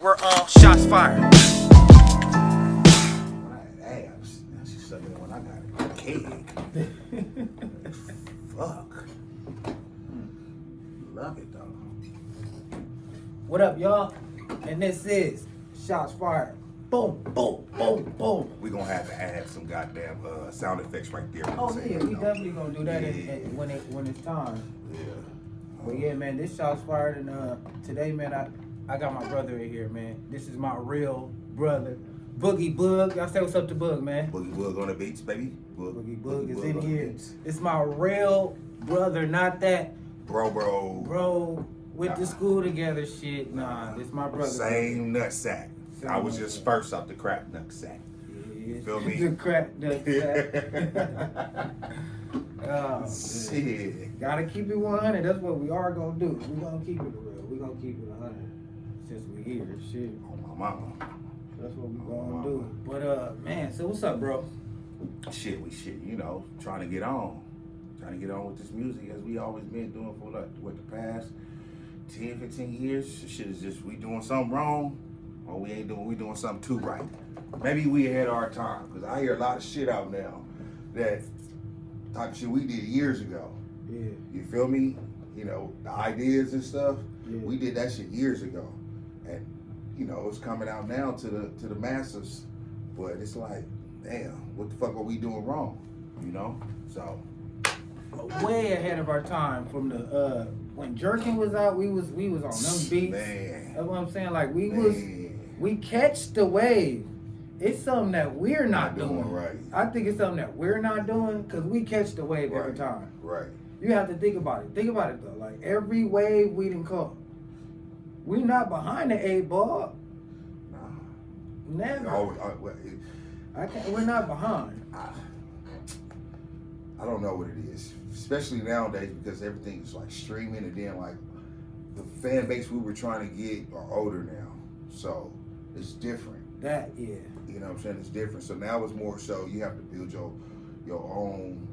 We're on shots fired. When I had abs, now she sucked me when I got a cake. Fuck. Love it though. What up, y'all? And this is Shots Fired. Boom, boom, boom, boom. We gonna have to add some goddamn sound effects right there. Oh Say, yeah, you we know. definitely gonna do that Yeah. when it's time. Yeah. But yeah, man, this Shots Fired, and today, man, I got my brother in here, man. This is my real brother, Boogie Boog. Y'all say what's up to Boog, man. Boogie Boog on the beats, baby. Boogie Boog is in on the here. beats. It's my real brother, not that bro went to school together shit. Nah, this my brother. Same nutsack. I was Same just nutsack. first off the crack nutsack. Yeah, Feel me? the crack nut Oh, Shit. gotta keep it 100. That's what we are gonna do. We gonna keep it real. We gonna keep it 100 since we here. Shit, Oh my mama. that's what we gonna do. But man, so what's up, bro? Shit, you know, trying to get on with this music as we always been doing for like what the past 10, 15 years. Shit is just we doing something wrong, or we doing something too right. Maybe we ahead of our time, because I hear a lot of shit out now that type of shit we did years ago. Yeah, You feel me? You know, the ideas and stuff. yeah. We did that shit years ago, and you know it's coming out now to the masses. But it's like, damn, what the fuck are we doing wrong? You know? So Way ahead of our time from the when Jerkin was out. We was on them beats. man, That's what I'm saying. Like we man. catch the wave. It's something that we're not Not doing doing. right. I think it's something that we're not doing because we catch the wave every Right. time. Right. You have to think about it. Think about it though. Like every wave we done caught, we not behind the 8 ball. Nah. Never. We're not behind. I don't know what it is, especially nowadays because everything is like streaming, and then like the fan base we were trying to get are older now, so it's different. That yeah. You know what I'm saying? It's different. So now it's more so you have to build your own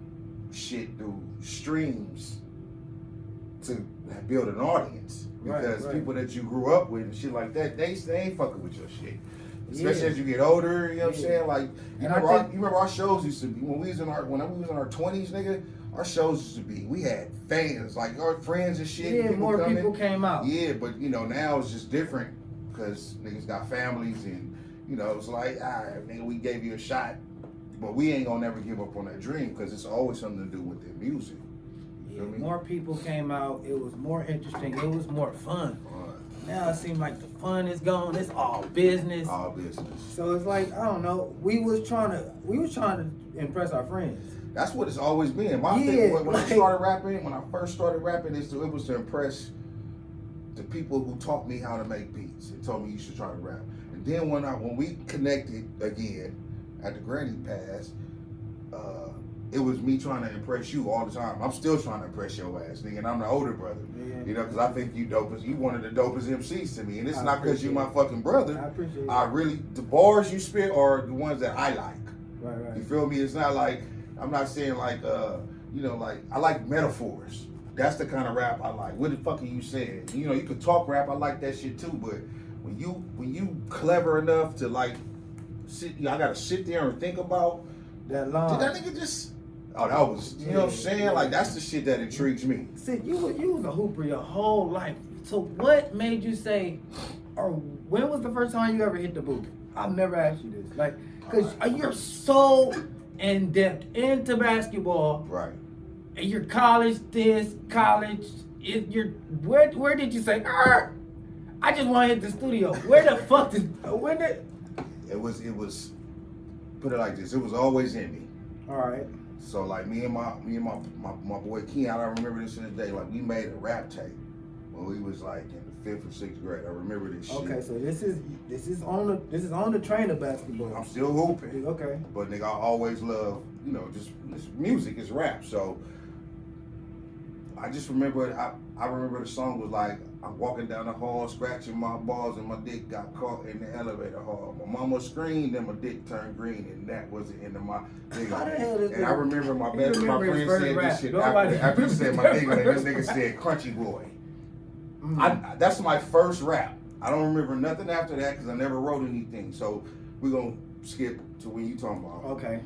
shit through streams to build an audience. Because Right. people that you grew up with and shit like that, they ain't fucking with your shit. Especially Yeah. as you get older, you know what I'm Yeah. saying? Like And you I remember, think- you remember our shows used to be when we was in our 20s, nigga. Our shows used to be, we had fans, like our friends and shit. Yeah, more coming. people came out. Yeah, but you know now it's just different because niggas got families and you know it's like, all right, nigga, we gave you a shot, but we ain't gonna never give up on that dream because it's always something to do with the music. Yeah, Feel me? more people came out. It was more interesting. It was more fun. Now it seems like the fun is gone. It's all business. All business. So it's like I don't know. We was trying to impress our friends. That's what it's always been. My Yeah, thing, when I like- started rapping, when I first started rapping, it was to impress the people who taught me how to make beats and told me you should try to rap. And then when we connected again at the Granny Pass, it was me trying to impress you all the time. I'm still trying to impress your ass, nigga, and I'm the older brother. Yeah. You know, because I think you one of the dopest MCs to me. And it's I not because you my appreciate fucking brother. I appreciate it. I really, the bars you spit are the ones that I like. Right, You right. feel me? It's not like, I'm not saying like, you know, like, I like metaphors. That's the kind of rap I like. What the fuck are you saying? You know, you could talk rap, I like that shit too, but when you clever enough to like, I gotta sit there and think about, That line. did that nigga just, oh, that was, you know what I'm saying? Like, that's the shit that intrigues me. See, you was a hooper your whole life. So what made you say, or when was the first time you ever hit the booth? I've never asked you this. Like, because you're so in depth into basketball. Right. And you're college this, college. Where did you say, I just want to hit the studio? Where the fuck when did? It was, put it like this, it was always in me. All right. So like me and my boy Keon, I remember this to this day. Like we made a rap tape when we was like in the 5th or 6th grade. I remember this shit. Okay, so this is on the train of basketball. I'm still hooping. Okay. But nigga, I always love, you know, just it's music, it's rap. So I just remember I remember the song was like, I'm walking down the hall scratching my balls and my dick got caught in the elevator hall. My mama screamed and my dick turned green and that was the end of my nigga. How the hell is And I remember my You best my remember his friend first said rap. this shit Nobody after he said my nigga and this nigga said Crunchy Boy. That's my first rap. I don't remember nothing after that because I never wrote anything. So we're gonna skip to when you talking about. Okay.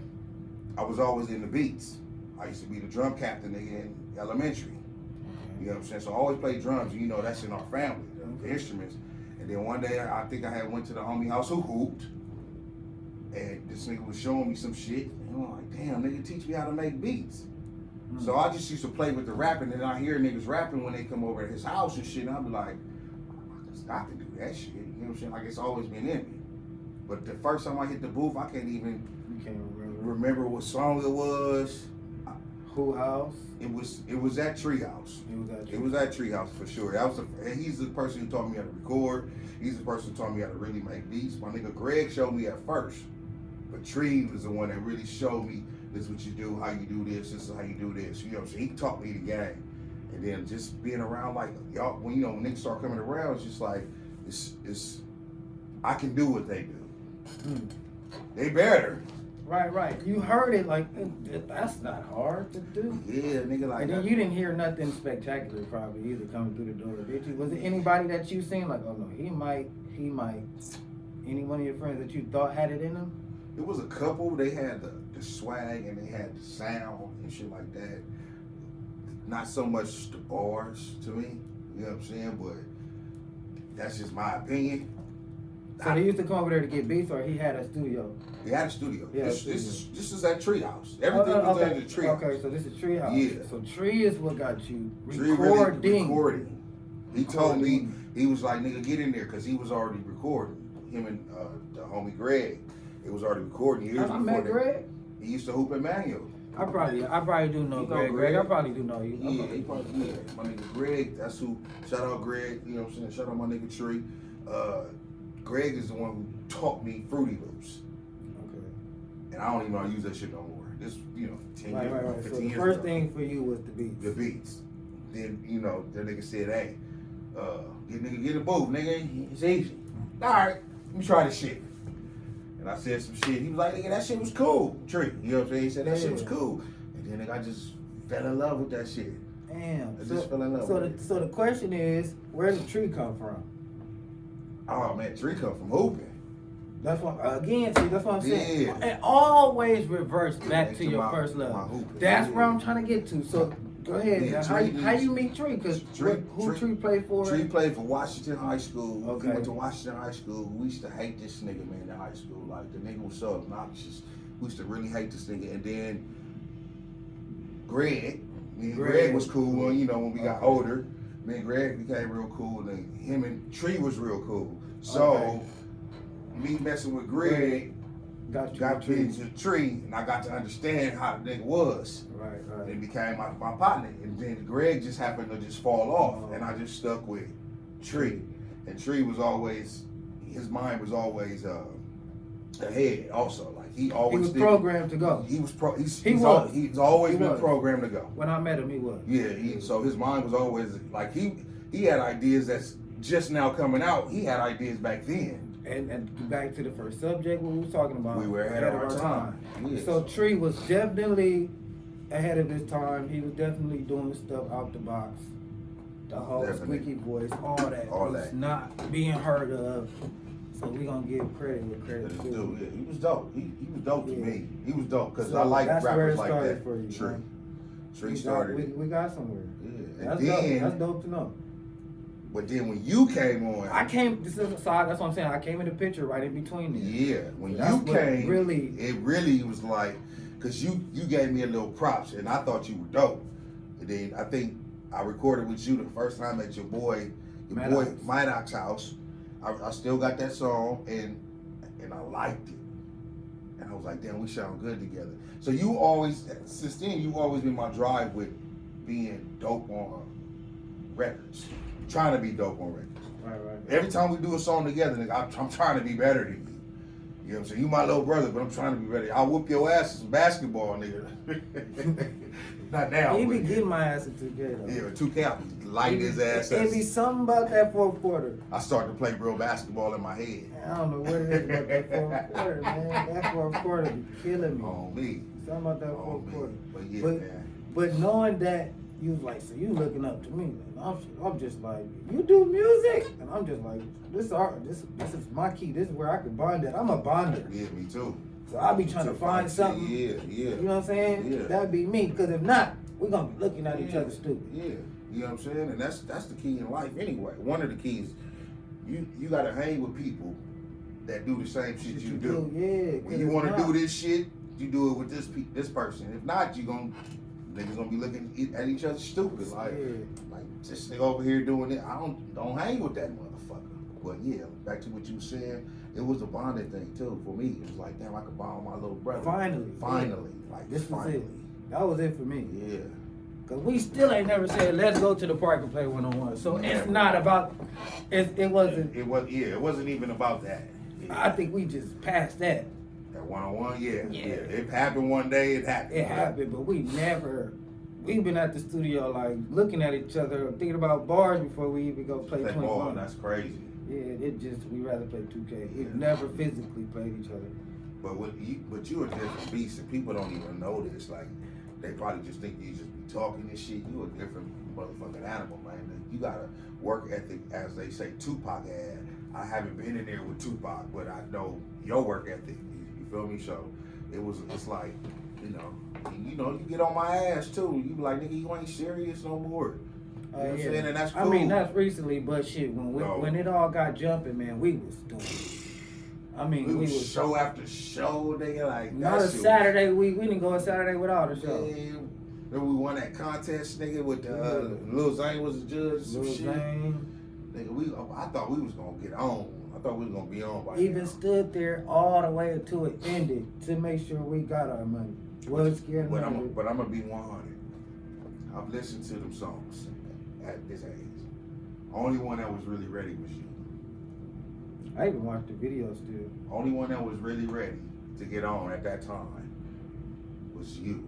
I was always in the beats. I used to be the drum captain in elementary. You know what I'm saying? So I always played drums. You know, that's in our family, the instruments. And then one day, I think I had went to the homie house who hooped. And this nigga was showing me some shit. And I'm like, damn, nigga, teach me how to make beats. So I just used to play with the rapping. And I hear niggas rapping when they come over to his house and shit. And I'll be like, I can do that shit. You know what I'm saying? Like, it's always been in me. But the first time I hit the booth, I can't even remember what song it was. Who house? It was at Treehouse. It was at Treehouse for sure. He's the person who taught me how to record. He's the person who taught me how to really make beats. My nigga Greg showed me at first, but Tree was the one that really showed me this is what you do, how you do this is how you do this. You know what I'm saying? He taught me the game, and then just being around like y'all when niggas start coming around, it's just like it's I can do what they do. They better. Right. You heard it like that's not hard to do. Yeah, nigga, like. And then you didn't hear nothing spectacular probably either coming through the door, did you? Was it anybody that you seen like, oh no, he might? Any one of your friends that you thought had it in them? It was a couple. They had the swag and they had the sound and shit like that. Not so much the bars to me. You know what I'm saying? But that's just my opinion. So they used to come over there to get beats, or he had a studio? He had a studio. Yeah, this is at Treehouse. Everything was at the Treehouse. Okay, so this is Treehouse. Yeah. So Tree is what got you recording. Recording. He told me, he was like, nigga, get in there, because he was already recording. Him and the homie Greg. It was already recording years before. I met Greg? He used to hoop at Manual. I probably do know Greg. I probably do know you. Yeah, he probably, yeah. My nigga Greg, that's who, shout out Greg, you know what I'm saying? Shout out my nigga Tree. Greg is the one who taught me Fruity Loops. Okay. And I don't even know how to use that shit no more. This, 10 years, 15 so the years first ago. thing for you was the beats. The beats. Then, the nigga said, hey, get a booth, nigga. It's easy. All right, let me try this shit. And I said some shit. He was like, nigga, that shit was cool. Tree, you know what I'm saying? He said that shit was cool. And then nigga, I just fell in love with that shit. Damn. I just fell in love with it. So the question is, where did Tree come from? Oh man, Tree come from hooping. That's what that's what I'm saying. Yeah. And always reverse back to your first love. That's where I'm trying to get to. So go ahead. Yeah, how you meet Tree? Because who Tree played for? Tree played for Washington High School. Okay. He went to Washington High School. We used to hate this nigga, man, in high school. Like, the nigga was so obnoxious. We used to really hate this nigga. And then Greg was cool when we got older. Me and Greg became real cool. And him and Tree was real cool. So, me messing with Greg got me into Tree, and I got to understand how the nigga was. Right. And it became my partner. And then Greg just happened to just fall off, and I just stuck with Tree. And Tree was always, his mind was always ahead also. Like, he was programmed to go. He's always been programmed to go. When I met him, he was. Yeah, so his mind was always, like, he had ideas that's just now coming out. He had ideas back then. And back to the first subject, what we were talking about. We were ahead of our time. Yeah. So Tree was definitely ahead of his time. He was definitely doing stuff out the box. The whole squeaky voice, all that was not being heard of. So we gonna give credit where credit's due. Yeah, he was dope. He was dope to me. He was dope because I like rappers like that. For you, Tree. Tree started. We got somewhere. Yeah, that's dope to know. But then when you came on, this is a side. That's what I'm saying. I came in the picture right in between them. Yeah, when you came, it really was like, cause you gave me a little props, and I thought you were dope. And then I think I recorded with you the first time at your boy Maddox's house. I still got that song, and I liked it, and I was like, damn, we sound good together. So since then, you've always been my drive with being dope on records. Trying to be dope on records. Right. Every time we do a song together, nigga, I'm trying to be better than you. You know what I'm saying? You my little brother, but I'm trying to be better. I'll whoop your ass in some basketball, nigga. Not now. He be getting my ass in 2K though. Yeah, 2K, I be lighting his ass. It be something about that fourth quarter. I started to play real basketball in my head. I don't know what it is about that fourth quarter, man. That fourth quarter be killing me. On me. Something about that fourth quarter. But yeah, man. But knowing that You was like, so you looking up to me? And I'm just like, you do music? And I'm just like, this is my key. This is where I can bond it. I'm a bonder. Yeah, me too. So I'll be trying to find something. Yeah. You know what I'm saying? Yeah. That'd be me. Because if not, we're gonna be looking at each other stupid. Yeah. You know what I'm saying? And that's the key in life anyway. One of the keys, you gotta hang with people that do the same shit you do. Yeah. When you wanna do this shit, you do it with this person. If not, niggas gonna be looking at each other stupid. Like this nigga over here doing it. I don't hang with that motherfucker. But yeah, back to what you were saying, it was a bonding thing too for me. It was like, damn, I could bond with my little brother. Finally. Like this finally. was it. That was it for me. Yeah. Cause we still ain't never said let's go to the park and play 1-on-1. So it's not about. It wasn't. It wasn't even about that. Yeah. I think we just passed that. That 1-on-1, yeah. It happened one day. It happened. It happened, but we've been at the studio like looking at each other, thinking about bars before we even go play 21. That's crazy. Yeah, we rather play 2K. We've never physically played each other. But you're a different beast, and people don't even know this. Like, they probably just think you just be talking and shit. You a different motherfucking animal, man. You got a work ethic, as they say Tupac had. I haven't been in there with Tupac, but I know your work ethic. You feel me? So it's like, you get on my ass too. You be like, nigga, you ain't serious no more. You know what I'm saying? And that's cool. I mean, that's recently, but shit, when it all got jumping, man, we was doing it. I mean, we was show after show, nigga. Like, not a Saturday week. We didn't go a Saturday without a show. Yeah. Remember we won that contest, nigga, with Lil Zane was the judge. Some Lil shit. Zane. Nigga, I thought we was gonna get on. I thought we was gonna be on by Even now. stood there all the way until it ended to make sure we got our money. Wasn't scared of it. But I'm gonna be 100. I've listened to them songs at this age. Only one that was really ready was you. I even watched the video still. Only one that was really ready to get on at that time was you.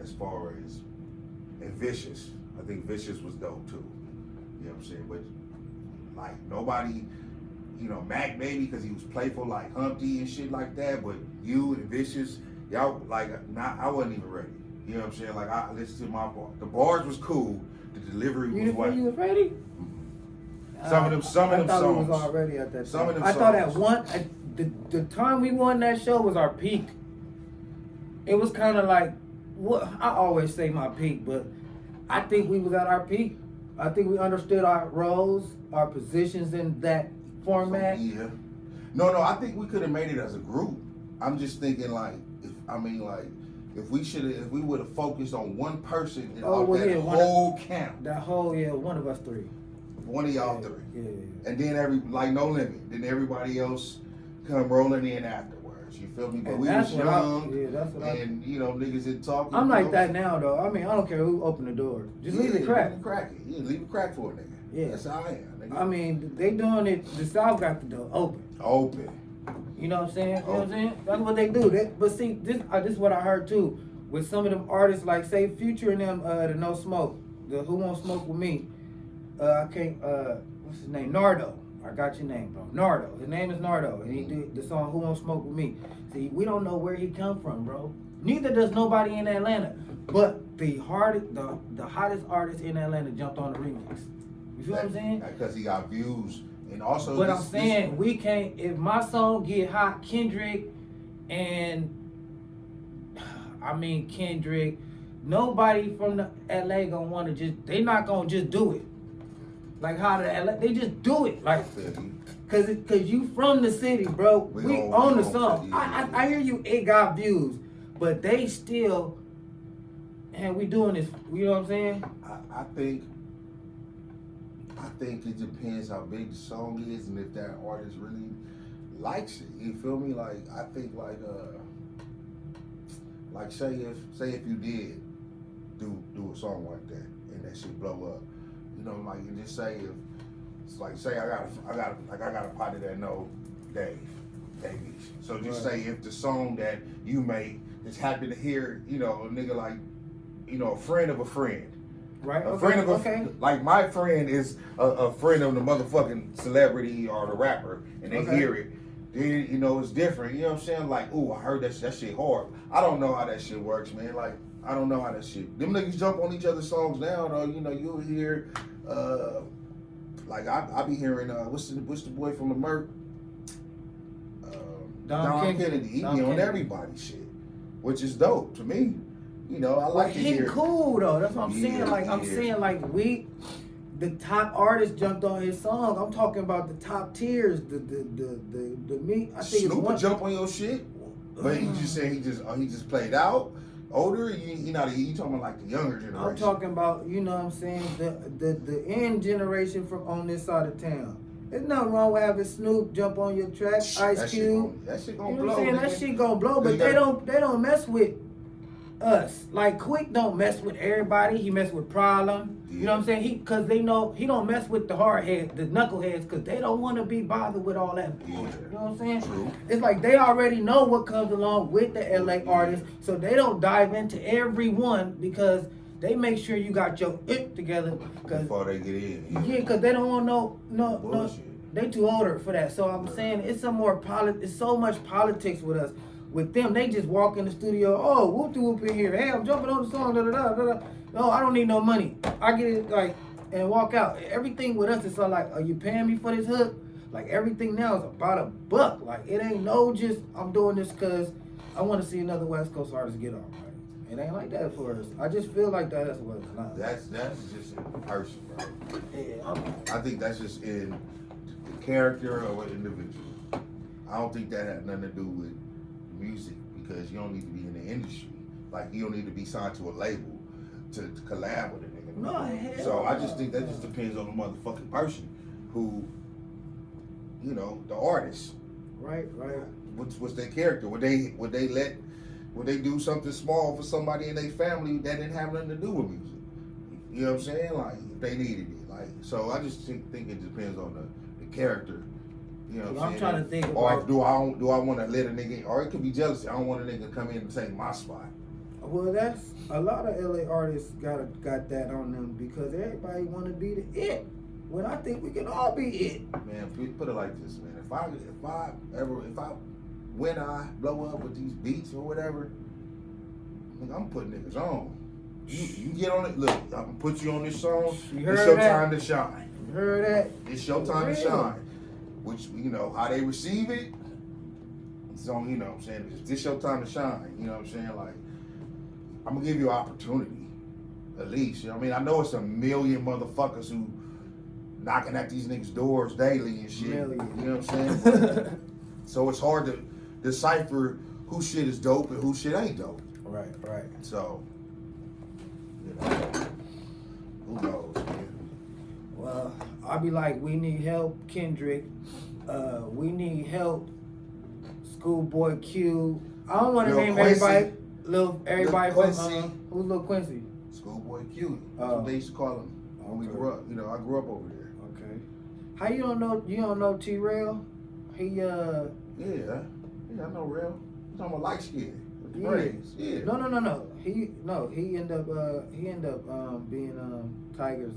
As far as, and Vicious. I think Vicious was dope too. You know what I'm saying? But like nobody, Mac maybe because he was playful like Humpty and shit like that, but you and Vicious, y'all I wasn't even ready. You know what I'm saying? Like I listened to my bar. The bars was cool, the delivery was what? You was ready? Some of them songs. I thought we was already at that time. Some of them I songs. thought the time we won that show was our peak. It was kind of like, I always say my peak, but I think we was at our peak. I think we understood our roles, our positions in that format. Yeah. No, I think we could have made it as a group. I'm just thinking if we would have focused on one person in whole camp. That whole, one of us three. One of y'all three. Yeah. And then No Limit. Then everybody else come rolling in afterwards. You feel me? But we was young. Niggas didn't talk. I'm like that now though. I mean, I don't care who opened the door. Just leave it crack. Leave it crack for a nigga. Yeah. That's how I am, nigga. I mean, they doing it, the South got the door open. You know what I'm saying? You know what I'm saying? That's what they do. But see, this is what I heard too. With some of them artists, like say Future and them, the No Smoke, the Who Won't Smoke With Me. I can't, what's his name? Nardo. I got your name, bro. Nardo. His name is Nardo. And he did the song Who Won't Smoke With Me. See, we don't know where he come from, bro. Neither does nobody in Atlanta. But the hottest artist in Atlanta jumped on the remix. You feel what I'm saying? Because he got views. And also, but I'm saying we can't. If my song get hot, Kendrick, nobody from the LA gonna want to just. They not gonna just do it. Like how the LA, they just do it. Like, cause you from the city, bro. We own the song. I hear you. It got views, but they still. And we doing this. You know what I'm saying? I think it depends how big the song is and if that artist really likes it. You feel me? Like I think say if you did do a song like that and that shit blow up, you just say if it's like say I got a partner that know Dave. So just say if the song that you make is happy to hear, a nigga like, a friend of a friend. Right. A friend of a like my friend is a friend of the motherfucking celebrity or the rapper, and they hear it. Then it's different. You know what I'm saying? Like, ooh, I heard that shit hard. I don't know how that shit works, man. Like, I don't know how that shit. Them niggas jump on each other's songs now, though. You know, you'll hear, like I be hearing, what's the boy from the Merc? Don Kennedy. He be on everybody's shit, which is dope to me. You know, I like to hear. He cool though. That's what I'm saying. Like I'm saying, like the top artists jumped on his song. I'm talking about the top tiers. The me. I think Snoop it's jump on your shit, but he just said he just played out. Older, you talking about like the younger generation. I'm talking about, you know what I'm saying, the end generation from on this side of town. There's nothing wrong with having Snoop jump on your track, Ice Cube. That shit gonna you know blow. What I'm saying? That shit gonna blow, but they don't mess with us. Like Quick don't mess with everybody. He mess with Problem. You know what I'm saying? Cause they know he don't mess with the hard heads, the knuckleheads, cause they don't want to be bothered with all that bullshit. You know what I'm saying? True. It's like they already know what comes along with the LA artists, so they don't dive into everyone because they make sure you got your it together. Before they get in. Yeah, cause they don't want no. Bullshit. They too older for that. So I'm saying it's some more it's so much politics with us. With them, they just walk in the studio. Oh, whoop de whoop in here. Hey, I'm jumping on the song. Da, da, da, da, da. No, I don't need no money. I get it like and walk out. Everything with us is all like, are you paying me for this hook? Like everything now is about $1. Like it ain't no just I'm doing this because I want to see another West Coast artist get on. Right? It ain't like that for us. I just feel like that's what it's not. That's just in person, bro. Yeah, I think that's just in the character of an individual. I don't think that had nothing to do with music because you don't need to be in the industry. Like you don't need to be signed to a label to collab with a nigga. No, hell so I just think that just depends on the motherfucking person who, you know, the artist. Right. What's their character? Would they do something small for somebody in their family that didn't have nothing to do with music? You know what I'm saying? Like if they needed it. Like so I just think it depends on the character. You know what I'm saying? trying to think or about, do I want to let a nigga, or it could be jealousy. I don't want a nigga to come in and take my spot. Well, that's a lot of LA artists got that on them because everybody want to be the it. When I think we can all be it. Man, put it like this, man. When I blow up with these beats or whatever, I'm putting niggas on. You get on it. Look, I'm gonna put you on this song. It's your time to shine. You heard that? It's your time to shine. Which, you know, how they receive it, it's on, you know what I'm saying? It's this your time to shine, you know what I'm saying? Like, I'm gonna give you an opportunity, at least, you know what I mean? I know it's a million motherfuckers who knocking at these niggas' doors daily and shit, you know what I'm saying? But, so it's hard to decipher who shit is dope and who shit ain't dope. Right. So, you know, who knows, man? Well, I'll be like, we need help, Kendrick. We need help, Schoolboy Q. I don't want to name Quincy. everybody Lil from who's Lil Quincy? Schoolboy Q. That's what they used to call him when we grew up. You know, I grew up over there. Okay. How you don't know T-Rail? He Yeah, I know real. You talking about light skin with the Yeah. braids. Yeah. No. He ended up being Tiger's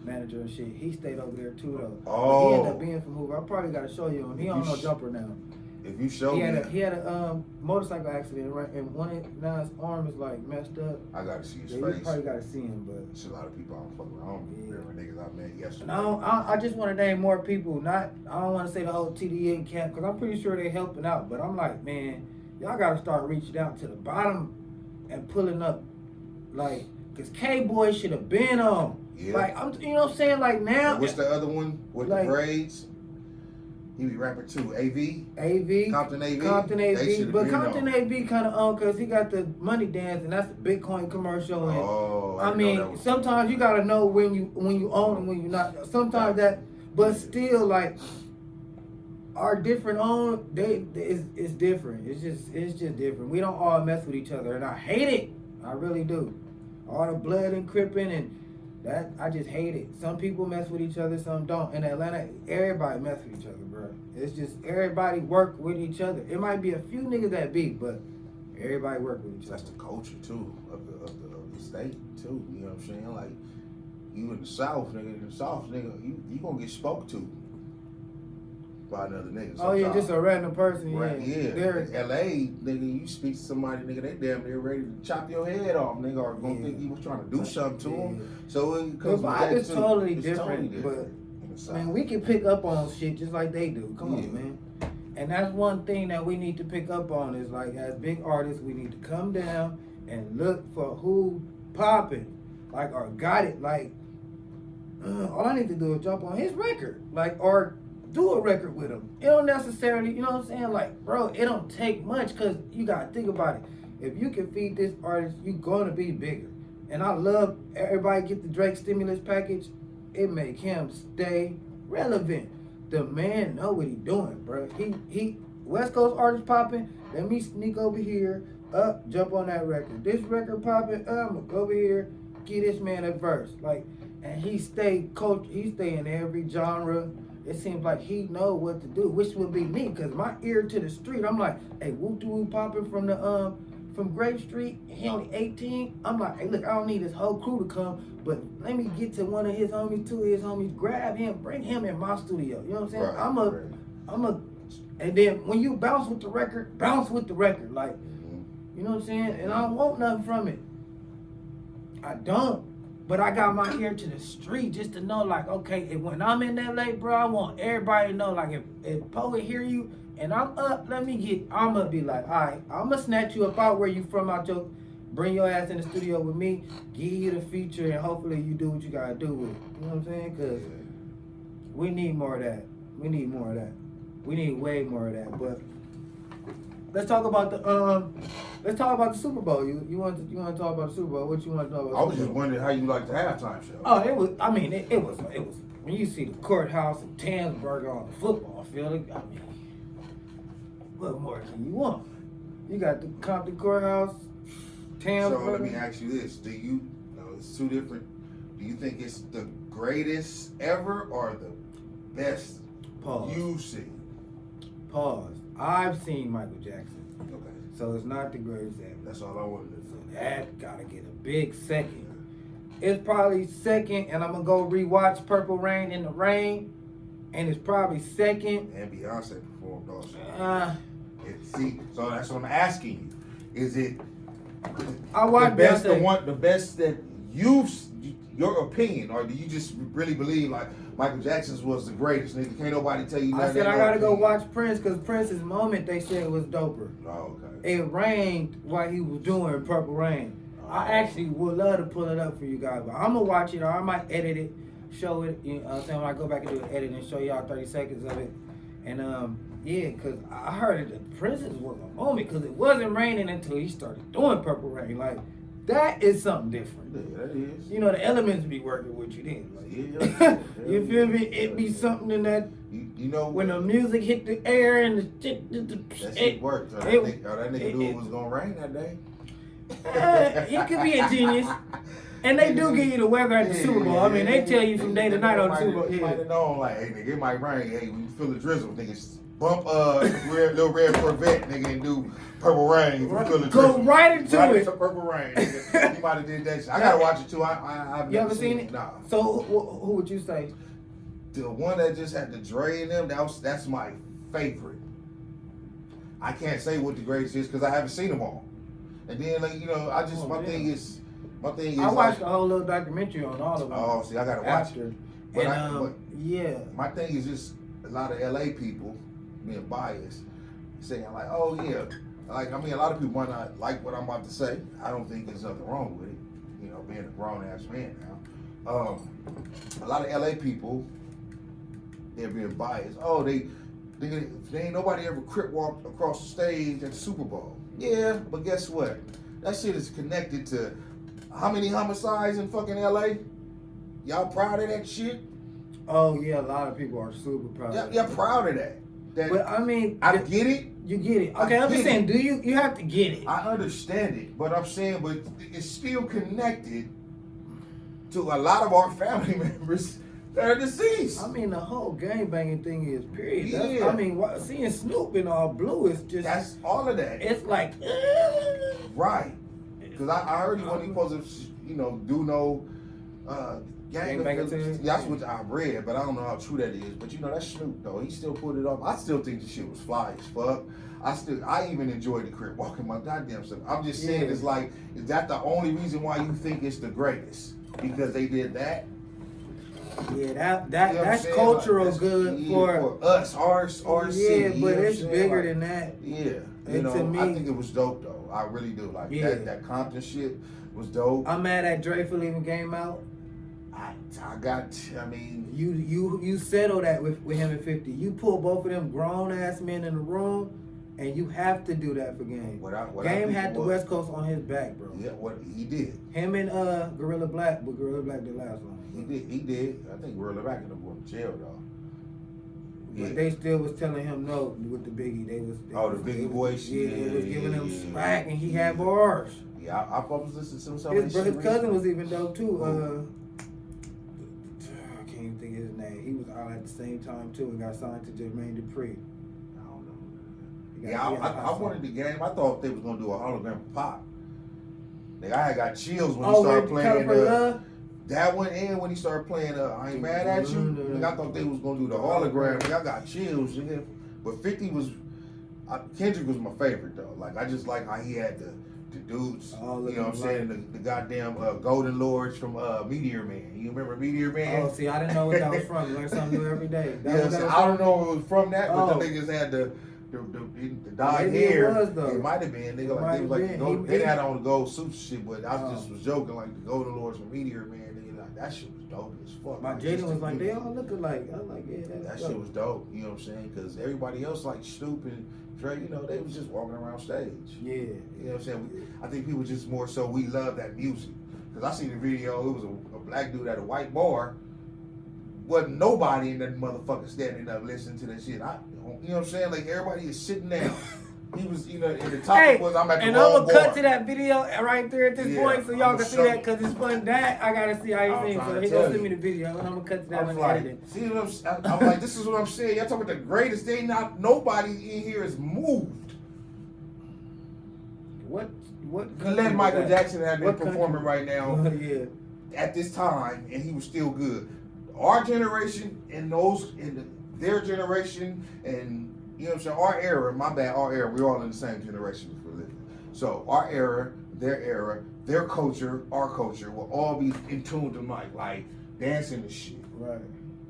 manager and shit. He stayed over there too though. Oh. He ended up being from Hoover. I probably gotta show you him. He on no jumper now. If you show me, He had a motorcycle accident, right? And now his arm is like messed up. I gotta see his Yeah, face. you probably gotta see him, but There's a lot of people I don't fuck with. I don't remember niggas I met yesterday. and I just want to name more people. I don't want to say the whole TDA camp because I'm pretty sure they're helping out. But I'm like, man, y'all gotta start reaching out to the bottom and pulling up, like, cause K-Boy should have been on. Yeah. Like you know what I'm saying? Like now. What's the other one with like, the braids? He be rapping too. AV. Compton AV. But Compton AV kind of on because he got the money dance and that's the Bitcoin commercial. And Oh, I mean, sometimes you gotta know when you own and when you not. Sometimes but still like our different own. It's different. It's just different. We don't all mess with each other, and I hate it. I really do. All the blood and cripping and that I just hate it. Some people mess with each other, some don't. In Atlanta, everybody mess with each other, bro. It's just everybody work with each other. It might be a few niggas that beat, but everybody work with each other. That's the culture too of the state too. You know what I'm saying? Like you in the South, nigga. In the South, nigga, you gonna get spoke to. by another nigga. Oh yeah, sometimes. just a random person. Right, yeah. They're, In LA, nigga, you speak to somebody, nigga, they damn near ready to chop your head off, nigga, or gonna think you was trying to do something to them. So it the comes with that vibe is too. totally It's different, totally different. but man, we can pick up on shit just like they do. Come on, man. And that's one thing that we need to pick up on is like as big artists, we need to come down and look for who popping, like or got it. Like all I need to do is jump on his record, like or do a record with him. It don't necessarily, you know what I'm saying? Like, bro, it don't take much because you gotta think about it. If you can feed this artist, you gonna be bigger. And I love everybody get the Drake stimulus package. It make him stay relevant. The man know what he doing, bro. He West Coast artist popping. Let me sneak over here, jump on that record. This record popping, I'ma go over here, give this man a verse. Like, and he stay in every genre. It seems like he know what to do, which would be me, cause my ear to the street. I'm like, hey, whoop de whoop popping from Grape Street. He only 18. I'm like, hey, look, I don't need this whole crew to come, but let me get to one of his homies, two of his homies, grab him, bring him in my studio. You know what I'm saying? Right, I'm a, and then when you bounce with the record, like, you know what I'm saying? And I don't want nothing from it. I don't. But I got my ear to the street just to know, like, okay, if when I'm in LA, bro, I want everybody to know, like, if Poet hear you and I'm up, I'm gonna be like, all right, I'm gonna snatch you up out where you from, bring your ass in the studio with me, give you the feature, and hopefully you do what you gotta do with it. You know what I'm saying? Because we need more of that. We need way more of that. But let's talk about the Super Bowl. You want to talk about the Super Bowl? What you want to talk about? I was just wondering how you like the halftime show. Oh, it was. I mean, it was. When you see the courthouse in Tansburg on the football field, I mean, what more can you want? You got the Compton courthouse, Tansburg. So let me ask you this: it's two different. Do you think it's the greatest ever or the best you've seen? Pause. I've seen Michael Jackson. Okay. So it's not the greatest ever. That's all I wanted to So know. that gotta get a big second. It's probably second, and I'm gonna go rewatch Purple Rain in the Rain, and it's probably second. And Beyonce performed also. See, so that's what I'm asking you. Is it I watched the best, Beyonce. the best that your opinion, or do you just really believe like Michael Jackson's was the greatest? Nigga, can't nobody tell you nothing. I said I gotta go watch Prince because Prince's moment they said was doper. Oh, okay. It rained while he was doing Purple Rain. I actually would love to pull it up for you guys, but I'm gonna watch it or I might edit it, show it. You know what I'm saying? When I go back and do an edit and show y'all 30 seconds of it. And yeah, because I heard it, the Prince's was a moment because it wasn't raining until he started doing Purple Rain. Like, that is something different. Yeah, that is. You know, the elements be working with you then. Like, Yeah. you feel me? It be something in that. You know when the music hit the air and that shit worked. That nigga knew it was gonna rain that day. He could be a genius. And they do give you the weather at the Super Bowl. I mean, they tell you from day to night on the Super Bowl. You might have known, like, hey, nigga, it might rain. Hey, when you feel the drizzle, nigga, bump little red Corvette, nigga, and do Purple Rain. If you feel the drizzle. Go right into it. Purple Rain. Nigga. You might have did that shit. I gotta watch it too. I've never seen it. Nah. So who would you say? The one that just had the Dre in them. That's my favorite. I can't say what the greatest is because I haven't seen them all. And then, like, you know, my thing is. I watched the whole little documentary on all of them. Oh, see, I gotta watch it. But yeah. My thing is just a lot of LA people being biased, saying like, oh yeah, like, I mean, a lot of people might not like what I'm about to say. I don't think there's nothing wrong with it, you know, being a grown ass man now. A lot of LA people, they're being biased. Oh, they ain't nobody ever crip walked across the stage at the Super Bowl. Yeah, but guess what? That shit is connected to how many homicides in fucking LA? Y'all proud of that shit? Oh yeah, a lot of people are super proud. Yeah, proud of that. But I mean, I get it. You get it. Okay, I'm just saying, you have to get it. I understand it, but I'm saying, but it's still connected to a lot of our family members that are deceased. I mean, the whole gangbanging thing is period. Yeah. I mean, seeing Snoop in all blue is just. That's all of that. It's like. Right. Because I heard when he supposed to, you know, do no Gangbanger Tune? That's what I read, but I don't know how true that is. But you know, that's Snoop though. He still put it off. I still think the shit was fly as fuck. I even enjoyed the crib walking my goddamn self. I'm just saying, it's like, is that the only reason why you think it's the greatest? Because they did that? Yeah, that's cultural, like, good for us, our city. Yeah, but it's bigger than that. Yeah, and know, to me, I think it was dope though. I really do. Like that Compton shit was dope. I'm mad at Dre for leaving Game out. I mean, you settle that with him and 50. You pull both of them grown ass men in the room, and you have to do that for Game. Game had the West Coast on his back, bro. Yeah, what he did. Him and Gorilla Black, but Gorilla Black did last one. He did. I think Gorilla Black ended up going to jail though. But they still was telling him no with the Biggie. They was the Biggie voice. They was giving him smack, and he had bars. Yeah, I was listening to some of his cousin was even dope too. I can't even think of his name. He was out at the same time too and got signed to Jermaine Dupri. I don't know. Yeah, I wanted the Game. I thought they was gonna do a hologram of Pop. Nigga, I got chills when he started playing that one, and when he started playing I Ain't Mad At You. Nigga, I thought they was gonna do the hologram. Nigga, I got chills. Nigga. But 50 was Kendrick was my favorite though. Like I just like how he had the dudes, you know what I'm saying? The goddamn Golden Lords from Meteor Man. You remember Meteor Man? Oh, see, I didn't know what that was from. Learn something new every day. I don't know if it was from that, but the niggas had the dyed hair. It might have been. Nigga, like they had on the gold suits shit, but I just was joking like the Golden Lords from Meteor Man. Nigga, like that shit was dope as fuck. My Jaden was like, they all look alike. I was like, yeah, that shit was dope. You know what I'm saying? Because everybody else like Snoop and Dre, you know, they was just walking around stage. Yeah. You know what I'm saying? I think people just more so we love that music. Because I seen the video, it was a black dude at a white bar. Wasn't nobody in that motherfucker standing up listening to that shit. You know what I'm saying? Like everybody is sitting down. He was, you know, and the topic was I'm at the wrong bar. And I'm gonna cut to that video right there at this point so y'all can see that because it's fun. That I gotta see how you think. So he gonna send me the video and I'm gonna cut to that and edit it. See what I'm like, this is what I'm saying. Y'all talking about the greatest thing. Nobody in here is moved. What let Michael Jackson have been performing right now at this time, and he was still good. Our generation and their generation, and you know what I'm saying, our era, we're all in the same generation for living. So our era, their culture, our culture will all be in tune to like dancing and shit. Right.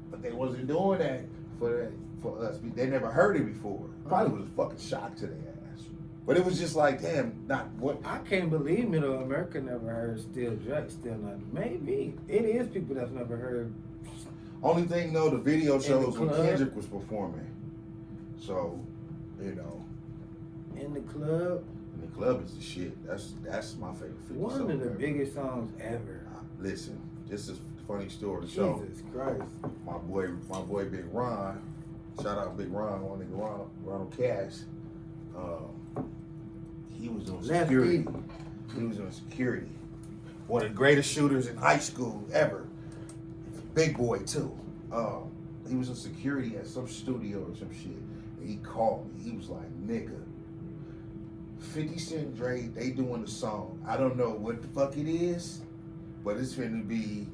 But they wasn't doing that for us. They never heard it before. Probably was a fucking shock to their ass. But it was just like, damn, not what. I can't believe Middle America never heard Still Drake, Still Not. Maybe. It is people that's never heard. Only thing though, the video shows when Kendrick was performing. So, you know. In the club. In the club is the shit. That's my favorite 50 One song of the ever. biggest songs ever. Listen, this is a funny story. Jesus So, Christ. My boy Big Ron, shout out Big Ron, one nigga Ronald Cash. He was on security. He was on security. One of the greatest shooters in high school ever. Big boy too. He was in security at some studio or some shit. And he called me. He was like, nigga, 50 Cent Dre, they doing the song. I don't know what the fuck it is, but it's finna be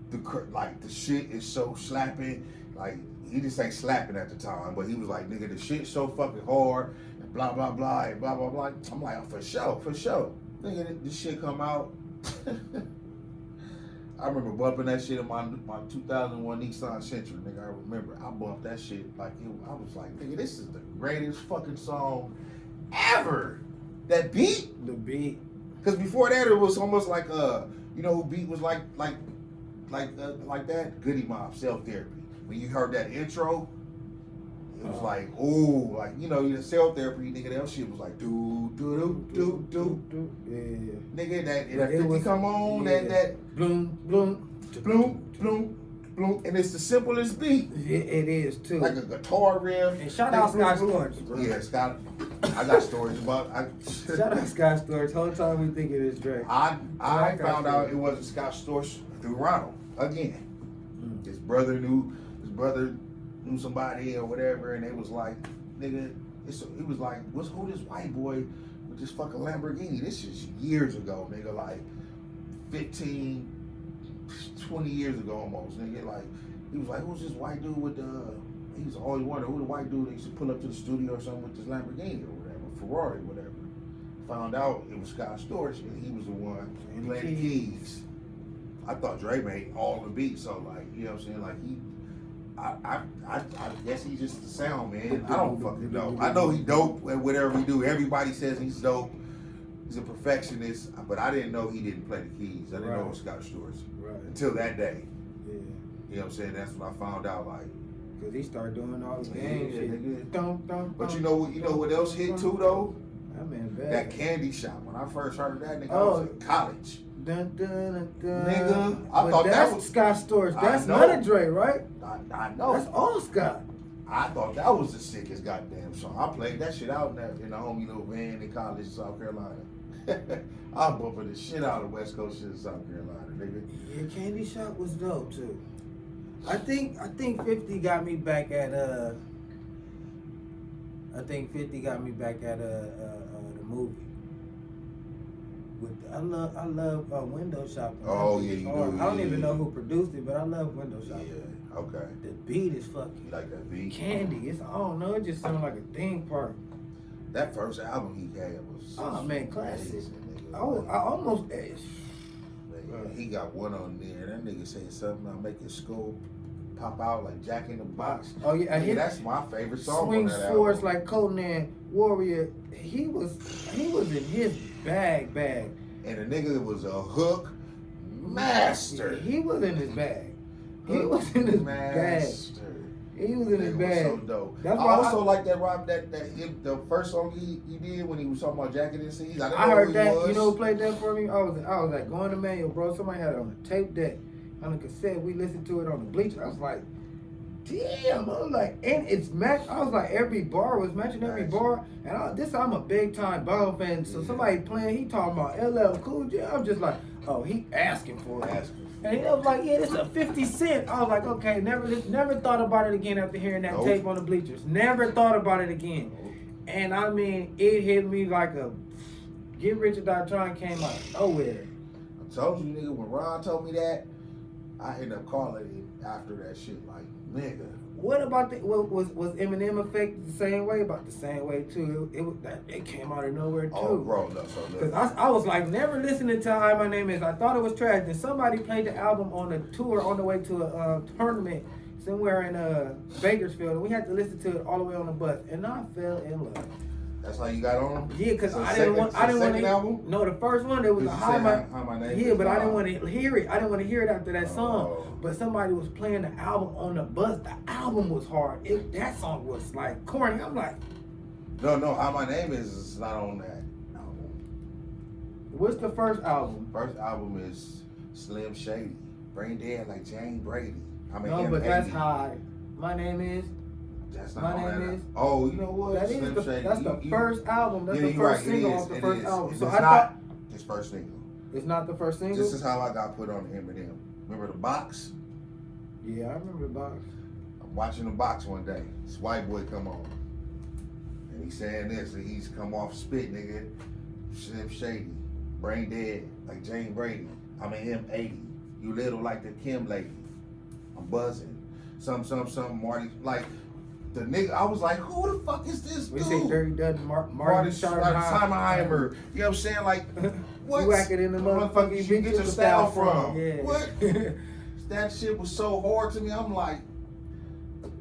the shit is so slapping. Like, he just ain't slapping at the time, but he was like, nigga, the shit's so fucking hard, and blah, blah, blah, and blah, blah, blah. I'm like, oh, for sure. Nigga, this shit come out. I remember bumping that shit in my 2001 Nissan Sentra, nigga. I remember I bumped that shit like I was like, nigga, this is the greatest fucking song ever. That beat? The beat. Because before that, it was almost like you know who beat was like that? Goody Mob, Self Therapy. When you heard that intro, it was like, ooh, like, you know, your Self Therapy, nigga, that shit was like, do. Yeah. Nigga, that 50 come on, that bloom, bloom, bloom, and it's the simplest beat. It is too. Like a guitar riff. And shout out Scott Storch, bro. Yeah, Scott. I got stories about. Shout out Scott Storch. Whole time we think it is Drake. I found out it wasn't Scott Storch through Ronald again. His brother knew somebody or whatever, and it was like, nigga, he was like, who this white boy with this fucking Lamborghini? This is years ago, nigga, like 15, 20 years ago almost, nigga. Like, he was like, who's this white dude with the, he was always wondering who the white dude that used to pull up to the studio or something with this Lamborghini or whatever, Ferrari, whatever. Found out it was Scott Storch and he was the one playing the keys. I thought Dre made all the beats, so like, you know what I'm saying? Like I guess he's just the sound man. I don't fucking know. I know he dope at whatever he do. Everybody says he's dope. He's a perfectionist, but I didn't know he didn't play the keys. I didn't know it was Scott Storch until that day. Yeah. You know what I'm saying? That's when I found out, like, cause he started doing all the game shit. But you know what else hit too though? That man bad. That Candy Shop. When I first heard that, nigga, I was in college. Dun, dun, dun, dun. Nigga, I but thought that's that was Scott Storch. That's I know. not a Dre, right? I know. That's all Scott. I thought that was the sickest goddamn song. I played that shit out in the homie little van in college, South Carolina. I'm bumping the shit out of West Coast shit in South Carolina, nigga. Yeah, Candy Shop was dope too. I think 50 got me back at the movie. I love Window Shopping. Oh yeah, you do. I don't even know who produced it, but I love Window Shopping. Yeah, okay. The beat is fucking. You like that beat? Candy. It's, I don't know. It just sounds like a theme park. That first album he had was. Oh man, classic. Amazing, I almost. He got one on there. That nigga said something. I'll make your skull pop out like Jack in the Box. Oh yeah, that's my favorite song. Swing on that Swords album. like Conan Warrior. He was in his bag. And the nigga was a hook master. He was in his bag. He was in his bag. He was in his bag. So dope. That's I why also like that Rob the first song he did when he was talking about Jacket and Seas. I heard that. You know who played that for me? I was like going to manual, bro. Somebody had it on the tape deck, on the cassette. We listened to it on the bleacher. I was like, damn. I was like, and it's matched. I was like, every bar was matching every bar. And I'm a big time Bob fan. So somebody playing, he talking about LL Cool J. I'm just like, oh, he asking for it. And he was like, yeah, this is a 50 cent. I was like, okay, never thought about it again after hearing that tape on the bleachers. Never thought about it again. And I mean, it hit me like a Get Rich or Die Trying came out of nowhere. I told you, nigga, when Ron told me that, I ended up calling him after that shit, like, nigga. What about was Eminem affected the same way? About the same way too. It came out of nowhere too. Oh, bro, no, so look. Cause I was like never listening to Hi My Name Is. I thought it was trash. Then somebody played the album on a tour on the way to a tournament somewhere in Bakersfield, and we had to listen to it all the way on the bus, and I fell in love. That's how you got on? Yeah, cause so I didn't want to. Album? No, the first one it was a Hi My Name Is. Yeah, but I didn't want to hear it. I didn't want to hear it after that song. But somebody was playing the album on the bus. The album was hard. That song was like corny. I'm like, no. How My Name Is not on that album. What's the first album? First album is Slim Shady, Brain Dead like Jane Brady. No, but that's Hi My Name Is. That's not My on Name that. Is. Oh, you know what? That's the first album. That's the first single off the first album. So I thought his first single. It's not the first single. This is how I got put on Eminem. Remember the box? Yeah, I remember the box. I'm watching the box one day. This white boy come on, and he's saying this. And he's come off spit, nigga. Slim Shady, Brain Dead like Jane Brady. I'm an M80. You little like the Kim lady. I'm buzzing. Some Marty like. The nigga, I was like, who the fuck is this dude? We say Dirty Dud, Marty Schottenheimer. You know what I'm saying? Like, what? You whack it in the motherfucking you get your style from? Yeah. What? That shit was so hard to me. I'm like,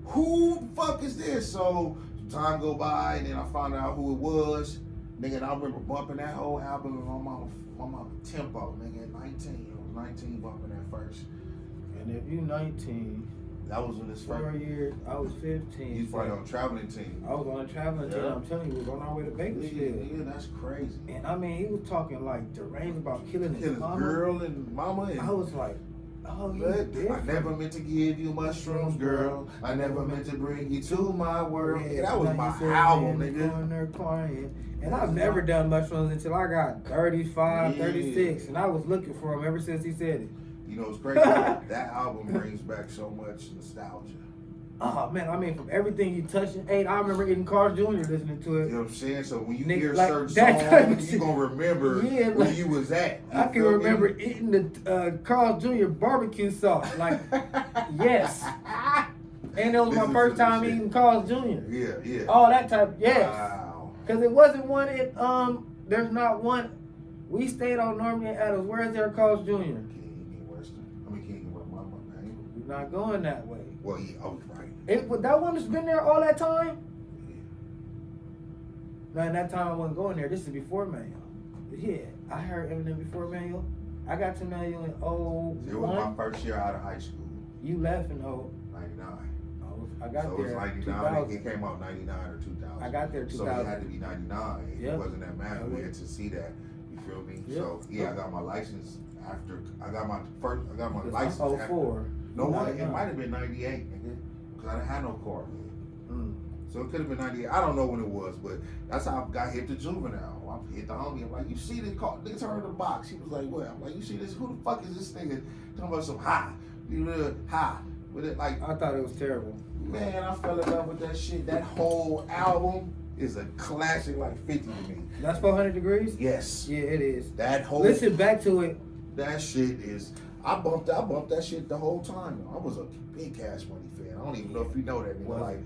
who the fuck is this? So time go by, and then I found out who it was. Nigga, and I remember bumping that whole album with my mama Tempo. Nigga, at 19. I was 19 bumping that first. And if you 19. That was when this first 4 years. I was 15. You was probably on a traveling team. I was on a traveling team. I'm telling you, we was on our way to Bakersfield. Yeah, that's crazy. And I mean, he was talking like deranged about killing his mama. Girl and mama. And I was like, oh, I never meant to give you mushrooms, girl. I never meant to bring you to my world. Yeah, that was my album, nigga. Corner crying. And I've never done mushrooms until I got 35, 36, and I was looking for him ever since he said it. You know, it's crazy. That album brings back so much nostalgia. Oh man, I mean, from everything you touch and ate, I remember eating Carl Jr. listening to it. You know what I'm saying? So when you Nigga, hear like, certain that type of songs, shit. you gonna remember Yeah, where like, you was at. You I can feel remember me? eating the Carl Jr. barbecue sauce. Like, yes. And it was my Listen first to this time shit. eating Carl Jr. Yeah. All that type, yes. Wow. Because it wasn't one in, there's not one. We stayed on Normandy and Adams. Where is there Carl Jr.? King Western. I mean, King Western, man. You're not going that way. Well, yeah, oh, right. That one that's been there all that time? Yeah. No, in that time I wasn't going there. This is before Mayo. Yeah, I heard Eminem before Mayo. I got to Mayo in 01. It was my first year out of high school. You left in 99. I got so there. it was 99. 2000. It came out 99 or 2000. I got there 2000. So it had to be 99. Yep. It wasn't that matter. We had to see that. You feel me? Yep. So yeah, I got my license after. I got my license. I'm after. 04. No, it might have been 98, nigga. Because I didn't have no car then. So it could have been 98. I don't know when it was, but that's how I got hit to juvenile. I hit the homie. I'm like, you see this car? Nigga turned the box. He was like, what? I'm like, you see this? Who the fuck is this nigga talking about some high? You know, high. With it, like, I thought it was terrible. Man, I fell in love with that shit. That whole album is a classic, like 50 to me. That's 400 Degrees? Yes. Yeah, it is. That whole. Listen back to it. That shit is. I bumped that shit the whole time. I was a big Cash Money fan. I don't even know if you know that. Nigga. Like,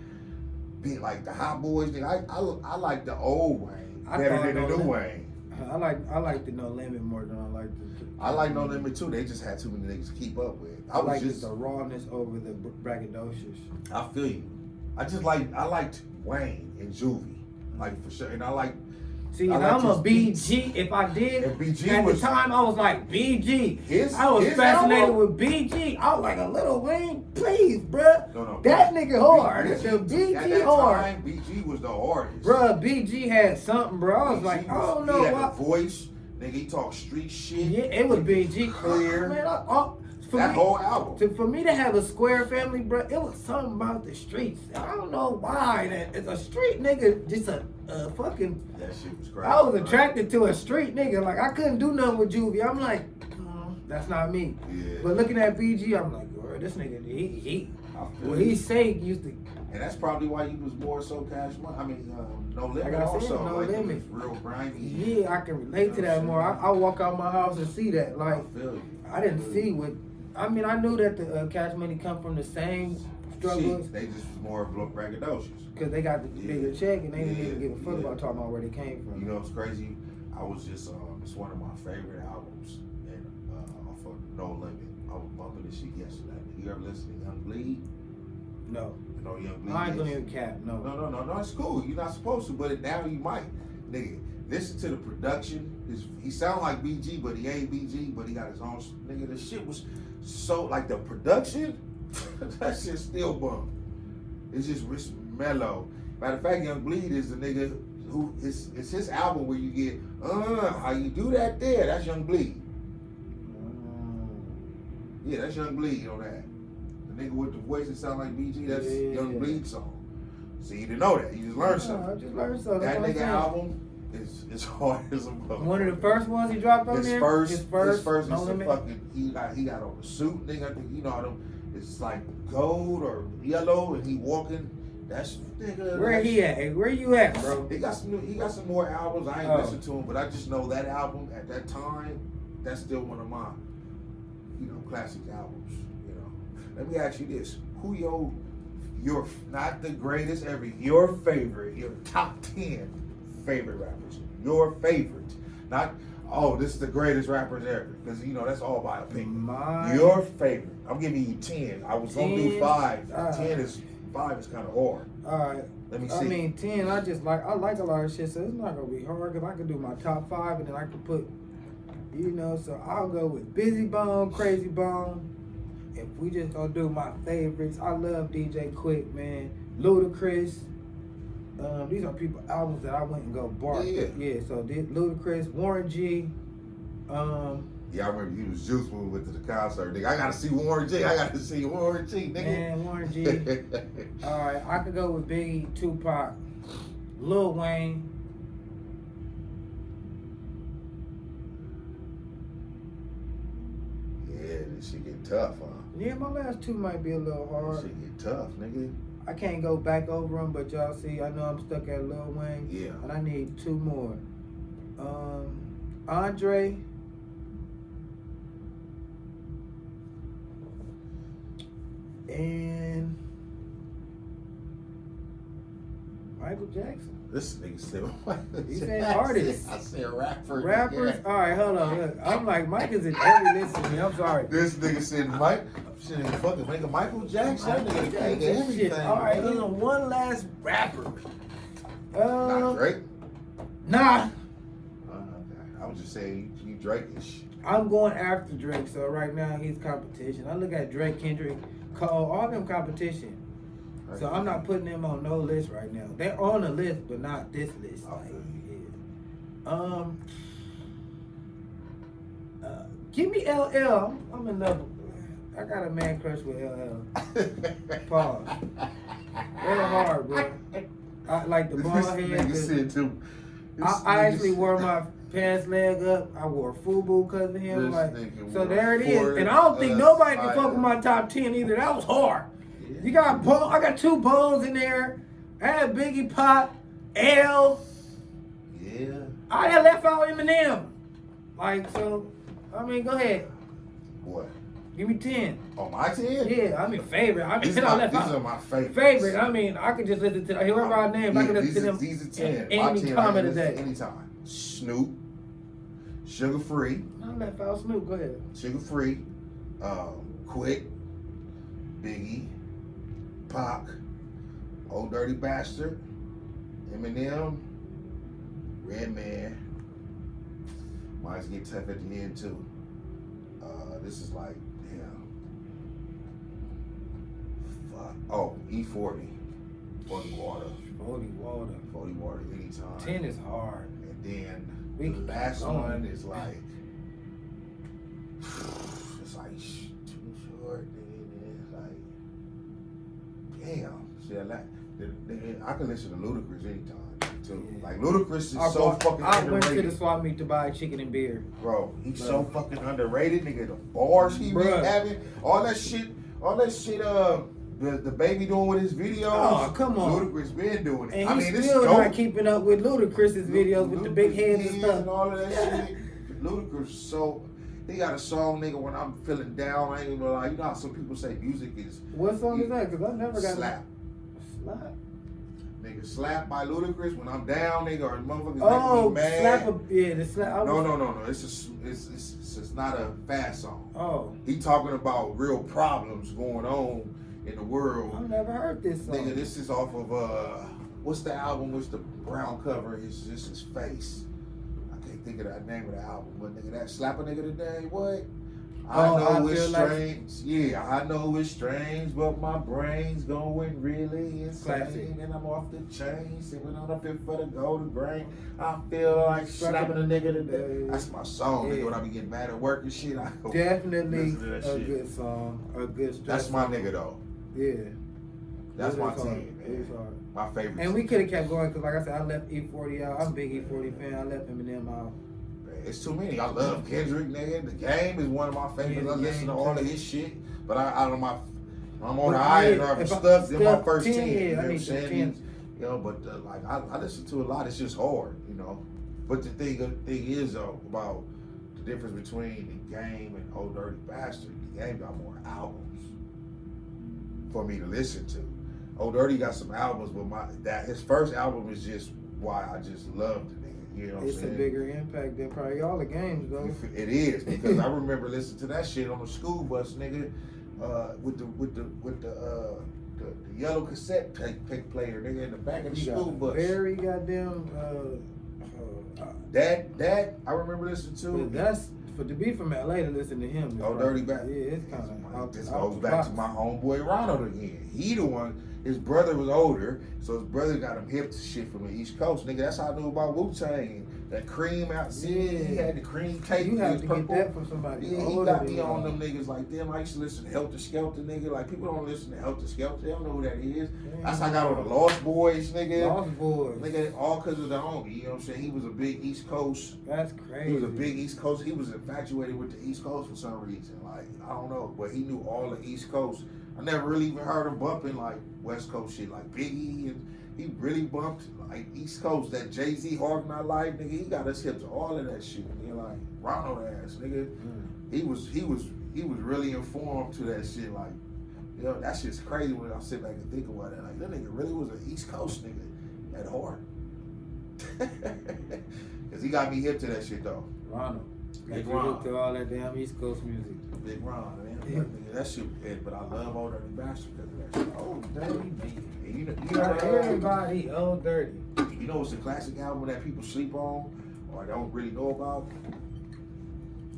big like the Hot Boys. Nigga. I like the old Wayne better than the new Wayne. I like the No Limit more than I like the. I like No Limit too. They just had too many niggas to keep up with. I like just the rawness over the braggadocious. I feel you. I liked Wayne and Juvie, like for sure, and I like. See, and I'm a BG. If I did, at the time, I was like BG. I was fascinated with BG. I was like a Little Wayne, please, bruh. No, that nigga hard. The BG at that hard. Time, BG was the hardest. Bruh, BG had something, bro. I was like, I don't know why. He had why. a voice. Nigga, he talked street shit. Yeah, it was BG clear. Man, whole album. For me to have a square family, bro, it was something about the streets. I don't know why. That it's a street nigga, just a fucking. That shit was crazy. I was attracted to a street nigga. Like, I couldn't do nothing with Juvie. I'm like, that's not me. Yeah. But looking at BG, I'm like, bro, this nigga, he say used to. And that's probably why he was more so Cash Money. I mean, No Limit also. No Limit. Real grimy. Yeah, I can relate to that more. I walk out my house and see that. Like, I feel you. I didn't see what. I mean, I knew that the Cash Money come from the same struggles. Shit, they just was more braggadocious. Because they got the bigger check and they didn't even give a fuck about talking about where they came from. You know what's crazy? I was just, it's one of my favorite albums and off of No Limit. I was bumping this shit yesterday. You ever listen to Young Bleed? No. You know Young Bleed? I ain't gonna even cap, no. No, it's cool. You're not supposed to, but now you might. Nigga, listen to the production. He sound like BG, but he ain't BG, but he got his own. Nigga, the shit was so, like the production, that shit still bump. It's just mellow. Matter of fact, Young Bleed is the nigga who, it's his album where you get, how you do that there, that's Young Bleed. Yeah, that's Young Bleed on that. The nigga with the voice that sound like BG, that's Young Bleed song. So you didn't know that, you just learned something. I just learned something. That nigga album is hard as a motherfucker. One of the first ones he dropped on there? His first is No a Limit. fucking, he got on the suit, nigga, I think, you know, it's like gold or yellow, and he walking. That's nigga. Where he at? Where you at, bro? He got some more albums. I ain't listened to him, but I just know that album at that time. That's still one of my, classic albums. Let me ask you this: who your not the greatest ever, your favorite, your top 10 favorite rappers? Your favorite, not this is the greatest rappers ever, because that's all by opinion. Your favorite. I'm giving you 10. I was gonna do 5. 5 is kind of hard. All right. Let me see. I mean, 10. I like a lot of shit, so it's not gonna be hard because I can do my top 5 and then I can put, So I'll go with Busy Bone, Crazy Bone. If we just gonna do my favorites, I love DJ Quick, man. Ludacris. These are people albums that I went and go bark. Yeah. So Ludacris, Warren G. Yeah, I remember you was Juice when we went to the concert, nigga. I gotta see Warren G. Nigga. Man, Warren G. All right, I could go with Biggie, Tupac, Lil Wayne. Yeah. this shit get tough, huh? Yeah, my last two might be a little This hard. shit get tough, nigga. I can't go back over them, but y'all see, I know I'm stuck at Lil Wayne. Yeah. And I need two more. Andre. And Michael Jackson. This nigga said, He said artists. I said rapper. Rappers? Yeah. All right, hold on. Look, I'm like, Mike is in every list to me. I'm sorry. This nigga said Mike. Shit, nigga fucking nigga Michael Jackson. That nigga got everything. Shit. All right, nigga. one last rapper. Not Drake. Nah. I was just saying you Drake-ish. I'm going after Drake, so right now he's competition. I look at Drake, Kendrick, Cole, all them competition. So I'm not putting them on no list right now. They're on the list, but not this list. I feel you. Give me LL. I'm in love. I got a man crush with LL. Pause. Real hard, bro. I like the bald head. Nigga said too. I actually wore my pants leg up. I wore FUBU because of him. Like, so there it is. And I don't think nobody can fuck with my top 10 either. That was hard. Yeah. You got Boog. I got two Bones in there. I had Biggie, Pop, L. Yeah. I had left out Eminem. Like, so, I mean, go ahead. What? Give me 10. Oh, my 10? Yeah, I mean, favorite. I mean, These I left out. are my favorites. Favorite. I mean, I could just listen to whoever I name. I could listen to them. These are 10. Any time of the day. Anytime. Snoop. Sugar Free. I left out Snoop. Go ahead. Sugar Free. Quick. Biggie. Pac. Old Dirty Bastard. Eminem. Redman. Might get tough at the end too. This is like, damn. Fuck. Oh, E40. 40 water. 40 water. 40 water anytime. 10 is hard. And then We the can last keep going. one is like, it's like too short. Then it's like, damn. See, I can listen to Ludacris anytime too. Yeah. Like Ludacris is so fucking I went underrated. to the swap meet to buy chicken and beer. Bro, he's so fucking underrated, nigga. The bars he be having, all that shit, the baby doing with his videos. Oh, come on. Ludacris been doing it. And I he's mean, this still is not dope. keeping up with Ludacris's videos with the big heads and stuff. And all of that shit. Ludacris, so he got a song, nigga. When I'm feeling down, I ain't gonna lie. You know how some people say music is What song is that? Because I never got slap. Slap. Nigga, slap by Ludacris when I'm down, nigga, or motherfuckers Oh, making me mad. slap the slap. No. It's not a fast song. Oh, He talking about real problems going on in the world. I've never heard this song. Nigga, this is off of what's the album? What's the brown cover? It's just his face. I can't think of the name of the album, but nigga, that slap a nigga today, what? I know it's strange. Yeah, I know it's strange, but my brain's going really insane. And I'm off the chain, sipping on a fifth for the golden grain. I feel like slapping a nigga today. That's my song, nigga. When I be getting mad at work and shit, I go Definitely listen to that a shit. good song. A good stress That's my song. nigga though. Yeah. That's my It is hard. team, It is man. hard. My favorite. And we team. could have kept going because, like I said, I left E40 out. I'm a big E40 fan. I left Eminem out. It's too many. I love Kendrick, nigga. The Game is one of my favorites. Yeah, I The listen to Game, all too. of his shit, but I'm on But the island or I'm if I- stuck in my stuck first 10, 10. You yeah, know I what I'm need some saying? 10s. You know, but like I listen to a lot. It's just hard, you know. But the thing is though about the difference between the Game and Old Dirty Bastard. The Game got more albums for me to listen to. Old Dirty got some albums, but his first album is just why I just loved the nigga. You know what I'm It's a saying? bigger impact than probably all the games, though. It is because I remember listening to that shit on the school bus, nigga, with the yellow cassette tape player, nigga, in the back of the You school got bus. very goddamn. That I remember listening to. That's to be from LA to listen to him. Oh, Dirty Bastard. Yeah, it's kind of. This goes back to my homeboy Ronald again. He the one. his brother was older, so his brother got him hip to shit from the East Coast. Nigga, that's how I knew about Wu-Tang. That cream out, see, he had the cream tape. You have to purple. get that from somebody. Yeah, he got me on them niggas like them. I used to listen to Helter Skelter, nigga. Like, people don't listen to Helter Skelter. They don't know who that is. Damn. That's how I got on the Lost Boys, nigga. Lost Boys. Nigga, all because of the homie. You know what I'm saying? He was a big East Coast. That's crazy. He was a big East Coast. He was infatuated with the East Coast for some reason. Like, I don't know. But he knew all the East Coast. I never really even heard him bumping like West Coast shit. Like Biggie, and he really bumped like East Coast. That Jay-Z Hard Knock Life, nigga, he got us hip to all of that shit. Nigga, like Ronald ass, nigga. He was really informed to that shit. Like, you know, that shit's crazy when I sit back and think about it. Like, that nigga really was an East Coast nigga at heart. Cause he got me hip to that shit though. Ronald. Big You Ron. hooked to all that damn East Coast music. Big Ron, man. Yeah. Nigga, that shit, but I love Old Dirty Bastard because of that shit. Oh, dirty man. And you Got know, everybody old dirty. you know what's a classic album that people sleep on or don't really know about?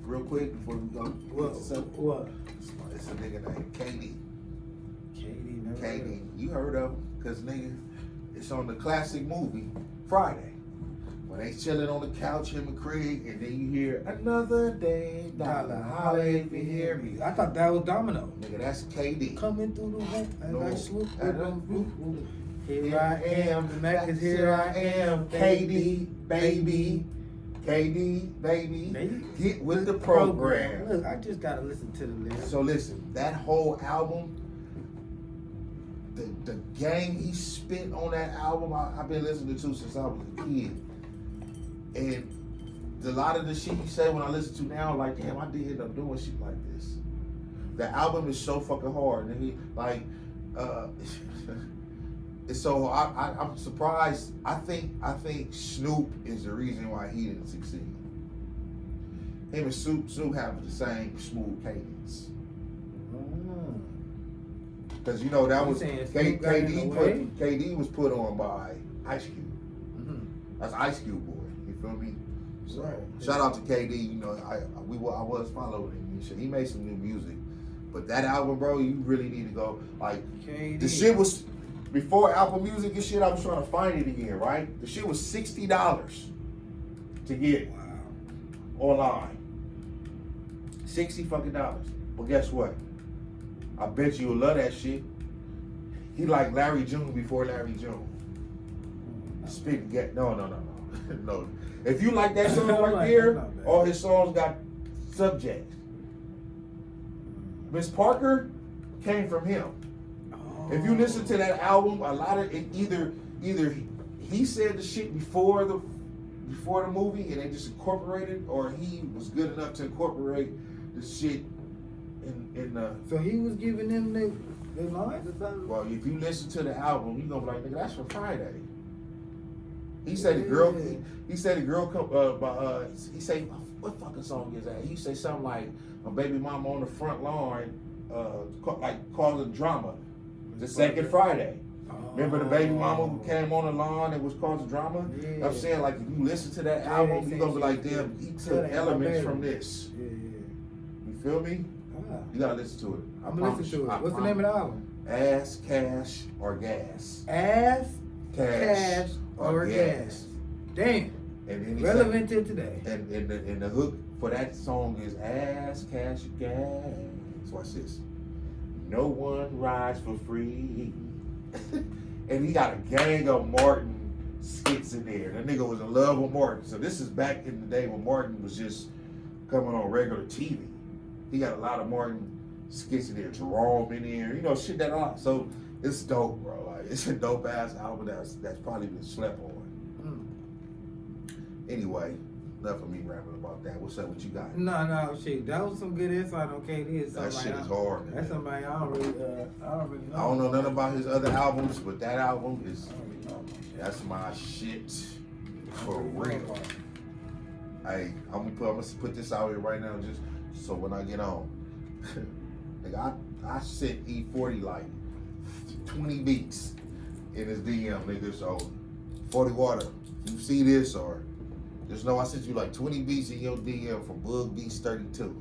Real quick before we go. What? It's a nigga named KD. Katie, never heard of KD. it. You heard of him? Cause nigga, it's on the classic movie Friday. When they chilling on the couch, him and Craig, and then you hear another day, dollar, holla if you hear me. I thought that was Domino. Nigga, that's KD. Coming through the hoop as No. I swoop And over I- the roof. Here I am, the Mac is here I am, KD, baby. KD, baby. Baby. Get with the program. Look, I just gotta listen to the lyrics. So listen, that whole album, the game he spit on that album, I've been listening to since I was a kid. And a lot of the shit he said when I listen to now, like, damn, I did end up doing shit like this. The album is so fucking hard, nigga. Like, so I'm surprised. I think Snoop is the reason why he didn't succeed. Him and Snoop have the same smooth cadence. Because you know that You was saying Snoop got in the way? KD was put on by Ice Cube. Mm-hmm. That's Ice Cube boy. You feel me? So Right. shout out to KD. You know I was following him and shit. He made some new music, but that album, bro, you really need to go. Like KD. the shit was before Apple Music and shit. I was trying to find it again. Right? The shit was $60 to get Wow. online. $60 fucking dollars. But guess what? I bet you'll love that shit. He like Larry June before Larry June. Spit get no. No. If you like that song right Like, there, not bad. all his songs got subject. Miss Parker came from him. If you listen to that album, a lot of it either he said the shit before the movie and they just incorporated, or he was good enough to incorporate the shit in the. So he was giving them the lines or something? Well, if you listen to the album, you gonna be like, nigga, that's from Friday. He said the girl. Yeah. He said the girl come. He say what fucking song is that? He say something like a baby mama on the front lawn, like causing drama. The second Friday. Remember the baby mama who came on the lawn and was causing drama? Yeah. I'm saying, like, if you listen to that Yeah, album, they you gonna be say like, she- damn, he that took ain't elements my from baby. this. Yeah. You feel me? Ah. You gotta listen to it. I'm gonna listen to it. What's the name of the album? Ass, Cash, or Gas. Ass, Cash, Cash, or Gas. Damn. And then he Relevant to today. said, and the hook for that song is Ass, Cash, Gas. Watch this. No one rides for free. And he got a gang of Martin skits in there. That nigga was in love with Martin. So this is back in the day when Martin was just coming on regular TV. He got a lot of Martin skits in there. Jerome in there. You know, shit that a lot. So it's dope, bro. Like, it's a dope ass album that's probably been slept on. Anyway, enough of me rambling about that. What's up? What you got? No, shit. That was some good insight on KD. That shit is hard, man. That's somebody I don't really know. I don't know nothing about his other albums, but that album is I don't really know. that's my shit for real. Hey, I'm gonna put this out here right now just so when I get on. Nigga, I sent E40 like 20 beats in his DM, nigga. So 40 water. You see this or just know I sent you like 20 beats in your DM from Boog Beats 32.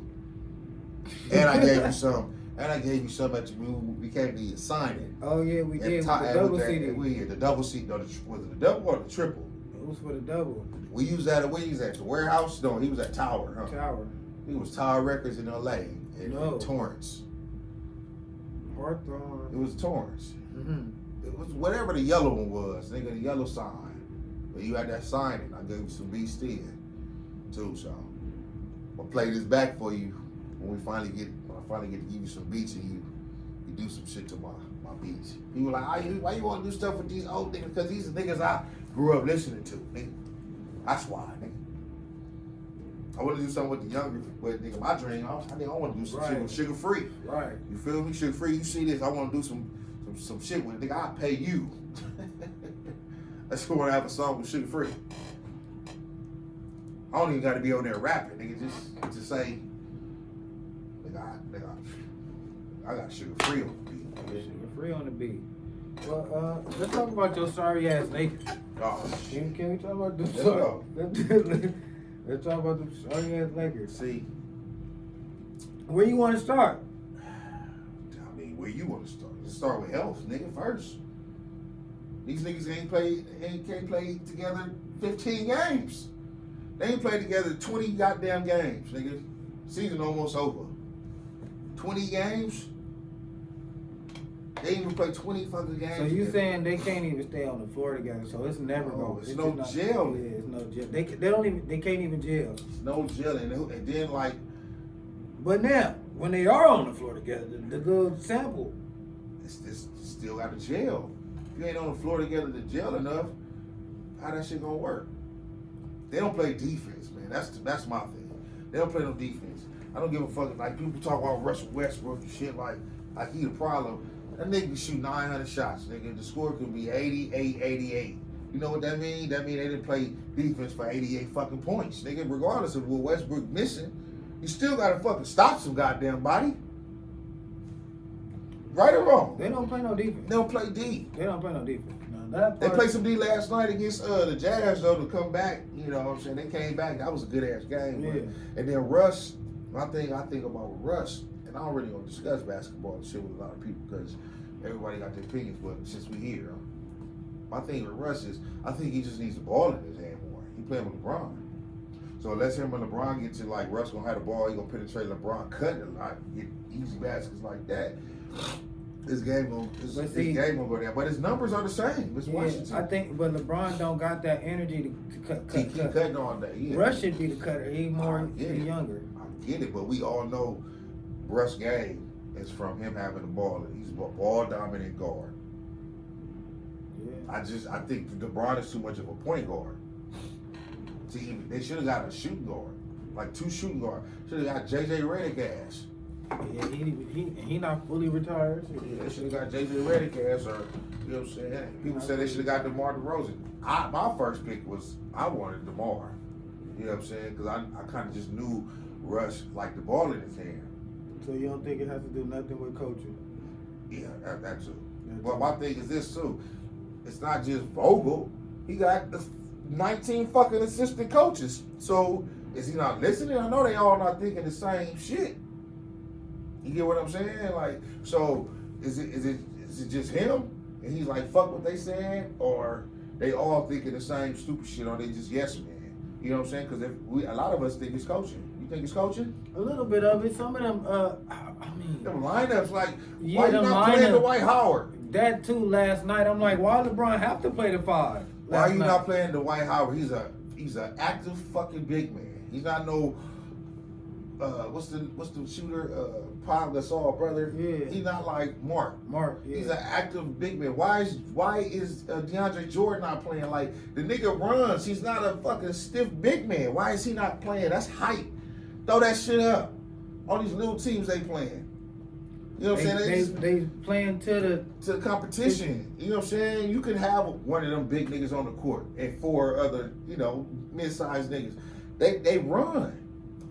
And I gave you some And I gave you some at we came to sign it. Oh yeah, we did with the double CD. The double CD. No, was it the double or the triple? It was for the double. We used that at the warehouse. No, he was at Tower. Huh? Tower. He was Tower Records in L.A. in Torrance. Hawthorne. It was Torrance. Mm-hmm. It was whatever the yellow one was, nigga, the yellow sign. But you had that signing. I gave you some beats then, too. So I'll play this back for you when I finally get to give you some beats and you do some shit to my beats. You were like, why you want to do stuff with these old niggas? Because these are niggas I grew up listening to, nigga. That's why, nigga. I want to do something with the younger, but nigga, my dream, I want to do some shit with Sugar Free. Right. You feel me? Sugar Free, you see this, I want to do some shit with it. Nigga, I'll pay you. I just want to have a song with Sugar Free. I don't even got to be on there rapping, nigga. Just say, nigga, I got Sugar Free on the beat. Nigga. Sugar Free on the beat. Well, let's talk about your sorry ass Lakers. Oh, Can we talk about them? Let's go. Let's talk about the sorry ass Lakers. See, where you want to start? I mean, where you want to start? Let's start with health, nigga, first. These niggas can't play together 15 games. They ain't played together 20 goddamn games, nigga. Season almost over. 20 games? They ain't even play 20 fucking games. So you saying they can't even stay on the floor together? So it's never going. It's no gel. Yeah, it's no gel. They can't even gel. It's no gel, and then like. But now, when they are on the floor together, the little sample. It's still got the gel. If you ain't on the floor together to gel enough, how that shit gonna work? They don't play defense, man. That's my thing. They don't play no defense. I don't give a fuck. Like people talk about Russell Westbrook and shit like he the problem. That nigga can shoot 900 shots, nigga. The score could be 88. You know what that mean? That mean they didn't play defense for 88 fucking points, nigga. Regardless of what Westbrook missing, you still gotta fucking stop some goddamn body. Right or wrong? They don't play no defense. They don't play D. They don't play no defense. No, they played some D last night against the Jazz though to come back. You know what I'm saying? They came back. That was a good ass game. Yeah. And then Russ, my thing I think about with Russ, and I don't really want to discuss basketball and shit with a lot of people because everybody got their opinions. But since we here, my thing with Russ is I think he just needs the ball in his hand more. He playing with LeBron. So unless him and LeBron get to like Russ gonna have the ball, he gonna penetrate LeBron, cut it a lot, get easy baskets like that. His game gonna go down, but his numbers are the same. It's Washington. I think, but LeBron don't got that energy to cut. Keep cutting all day. Yeah. Russ should be the cutter. He's younger. I get it, but we all know Russ' game is from him having the ball. He's a ball dominant guard. Yeah. I think LeBron is too much of a point guard. See, they should have got a shooting guard, like two shooting guards. Should have got JJ Redick ass. Yeah, he not fully retired. So yeah, they should have got JJ Redick ass, or you know what I'm saying. People said they should have got DeMar DeRozan. My first pick was I wanted DeMar. You know what I'm saying? Because I kind of just knew Russ liked the ball in his hand. So you don't think it has to do nothing with coaching? Yeah, that too. But my thing is this too. It's not just Vogel. He got 19 fucking assistant coaches. So is he not listening? I know they all not thinking the same shit. You get what I'm saying? Like, so is it just him? And he's like, fuck what they saying? Or they all thinking the same stupid shit? Or they just yes man? You know what I'm saying? Because a lot of us think it's coaching. You think it's coaching? A little bit of it. Some of them, them lineups, like, yeah, why you not playing Dwight Howard? That too last night. I'm like, why LeBron have to play the 5? Why are you not playing Dwight Howard? He's an active fucking big man. He's not no what's the shooter? Paul Gasol brother. Yeah. He's not like Mark. Yeah. He's an active big man. Why is DeAndre Jordan not playing? Like the nigga runs. He's not a fucking stiff big man. Why is he not playing? That's height. Throw that shit up. All these little teams they playing. You know what I'm saying? They playing to the competition. You know what I'm saying? You can have one of them big niggas on the court and 4 other, mid-sized niggas. They run.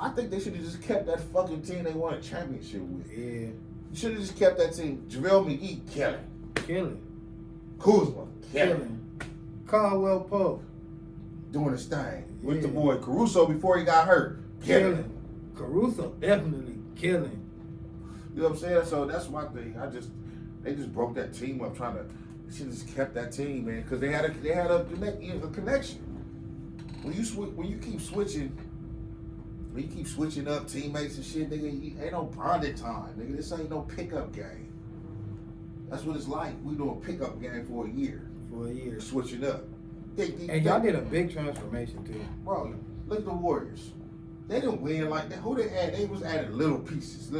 I think they should have just kept that fucking team they won a championship with. Yeah. You should have just kept that team. JaVale McGee, killing. Kuzma, killing. Caldwell Pope, doing his thing. With the boy Caruso before he got hurt, killing. Caruso, definitely killing. You know what I'm saying? So that's my thing. They just broke that team up trying to. They should just kept that team, man, because they had a connection. When you keep switching up teammates and shit, nigga, ain't no bonded time, nigga. This ain't no pickup game. That's what it's like. We do a pickup game for a year. Switching up. And y'all did a big transformation too. Bro, look at the Warriors. They didn't win like that. Who they had? They was adding little pieces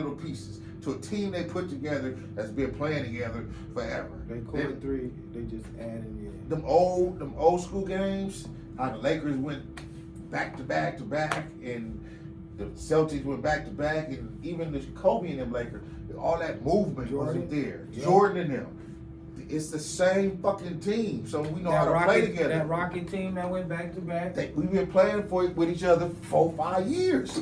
to a team they put together that's been playing together forever. They quarter three, they just added in. Them old school games, how the Lakers went back to back to back, and the Celtics went back to back, and even the Kobe and them Lakers, all that movement wasn't there. Yeah. Jordan and them. It's the same fucking team, so we know how to play together. That Rocket team that went back to back. We've been playing with each other for 5 years.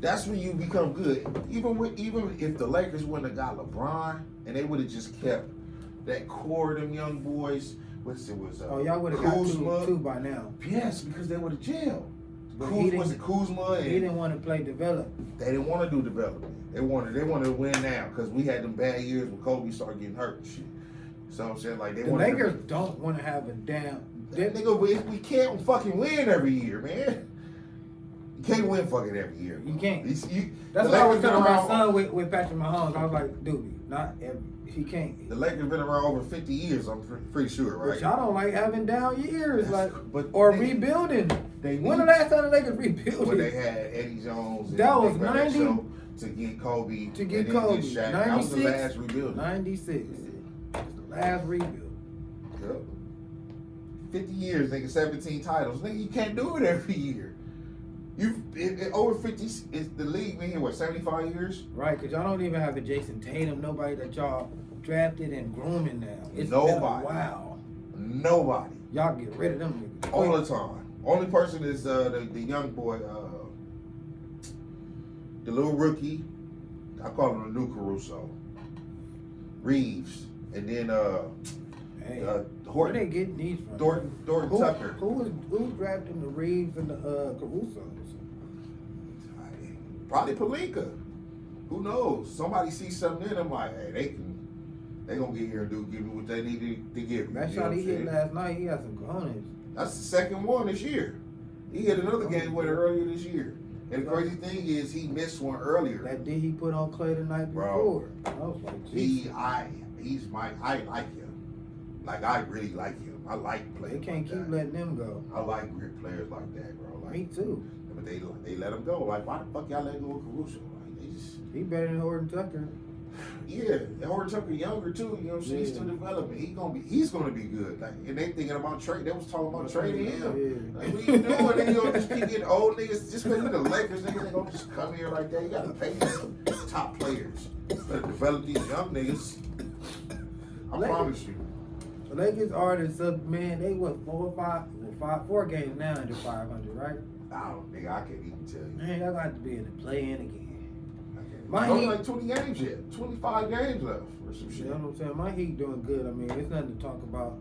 That's when you become good. Even if the Lakers wouldn't have got LeBron and they would have just kept that core of them young boys. Y'all would have got two by now. Yes, because they would have jailed. Kuzma? He didn't want to play develop. They didn't want to do development. They wanted to win now because we had them bad years when Kobe started getting hurt and shit. So I'm saying like the Lakers don't want to have a damn. Nigga, we can't fucking win every year, man. You can't win fucking every year. You can't. That's what I was telling my son with Patrick Mahomes. I was like, dude, not every. He can't. The Lakers been around over 50 years. I'm pretty sure, right? But y'all don't like having down years, rebuilding. When the last time the Lakers rebuilded? When they had Eddie Jones. That was 90 to get Kobe. To get Kobe. 96. That was the last rebuilding. 96. The last rebuild. Yep. 50 years, nigga, 17 titles. Nigga, you can't do it every year. Over 50, is the league been here, what, 75 years? Right, because y'all don't even have a Jason Tatum, nobody that y'all drafted and grooming now. It's nobody. Been a while. Nobody. Y'all get rid of them niggas. All the time. Only person is the young boy, the little rookie. I call him the new Caruso. Reeves. And then Horton. Where they getting these from? Thornton Tucker. Who's drafting the Reeves and the Carusos? Probably Pelinka. Who knows? Somebody sees something in them like, hey, they gonna get here and give me what they need to give me. That shot he hit last night, he had some cojones. That's the second one this year. He hit another game with it earlier this year. And the crazy thing is he missed one earlier. That D he put on Clay the night before. I was like, geez. I like him. Like, I really like him. I like players. They can't keep letting them go. I like great players like that, bro. Like, me too. But they let him go. Like, why the fuck y'all let go of Caruso? Like, they just. He better than Horton Tucker. Yeah, and Horton Tucker younger too. You know what I'm saying? He's still developing. He's gonna be good. Like, and they thinking about trade. They was talking about trading him. Yeah. Like, what are you doing? Then you gonna just keep getting old niggas just because the Lakers niggas ain't gonna just come here like that. You gotta pay them top players. Better develop these young niggas. I promise you. The Lakers are the man. They what 4 games now under 500, right? I can't even tell you. Man, y'all got to be in the play-in again. My Heat, like 20 games yet. 25 games left or some shit. You know what I'm saying? My Heat doing good. I mean, it's nothing to talk about.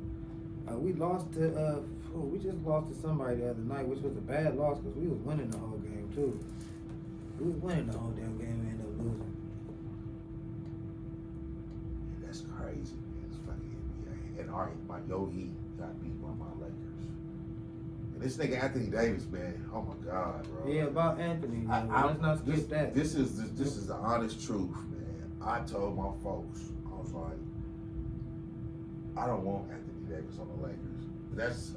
We lost to we just lost to somebody the other night, which was a bad loss because we was winning the whole game too. We was winning the whole damn game and ended up losing. Yeah, that's crazy, man. It's fucking NBA. And my Heat got beat by my Lakers. And this nigga Anthony Davis, man. Oh my God, bro. Yeah, about Anthony. Let's not skip that. This is the honest truth, man. I told my folks, I was like, I don't want Anthony Davis on the Lakers.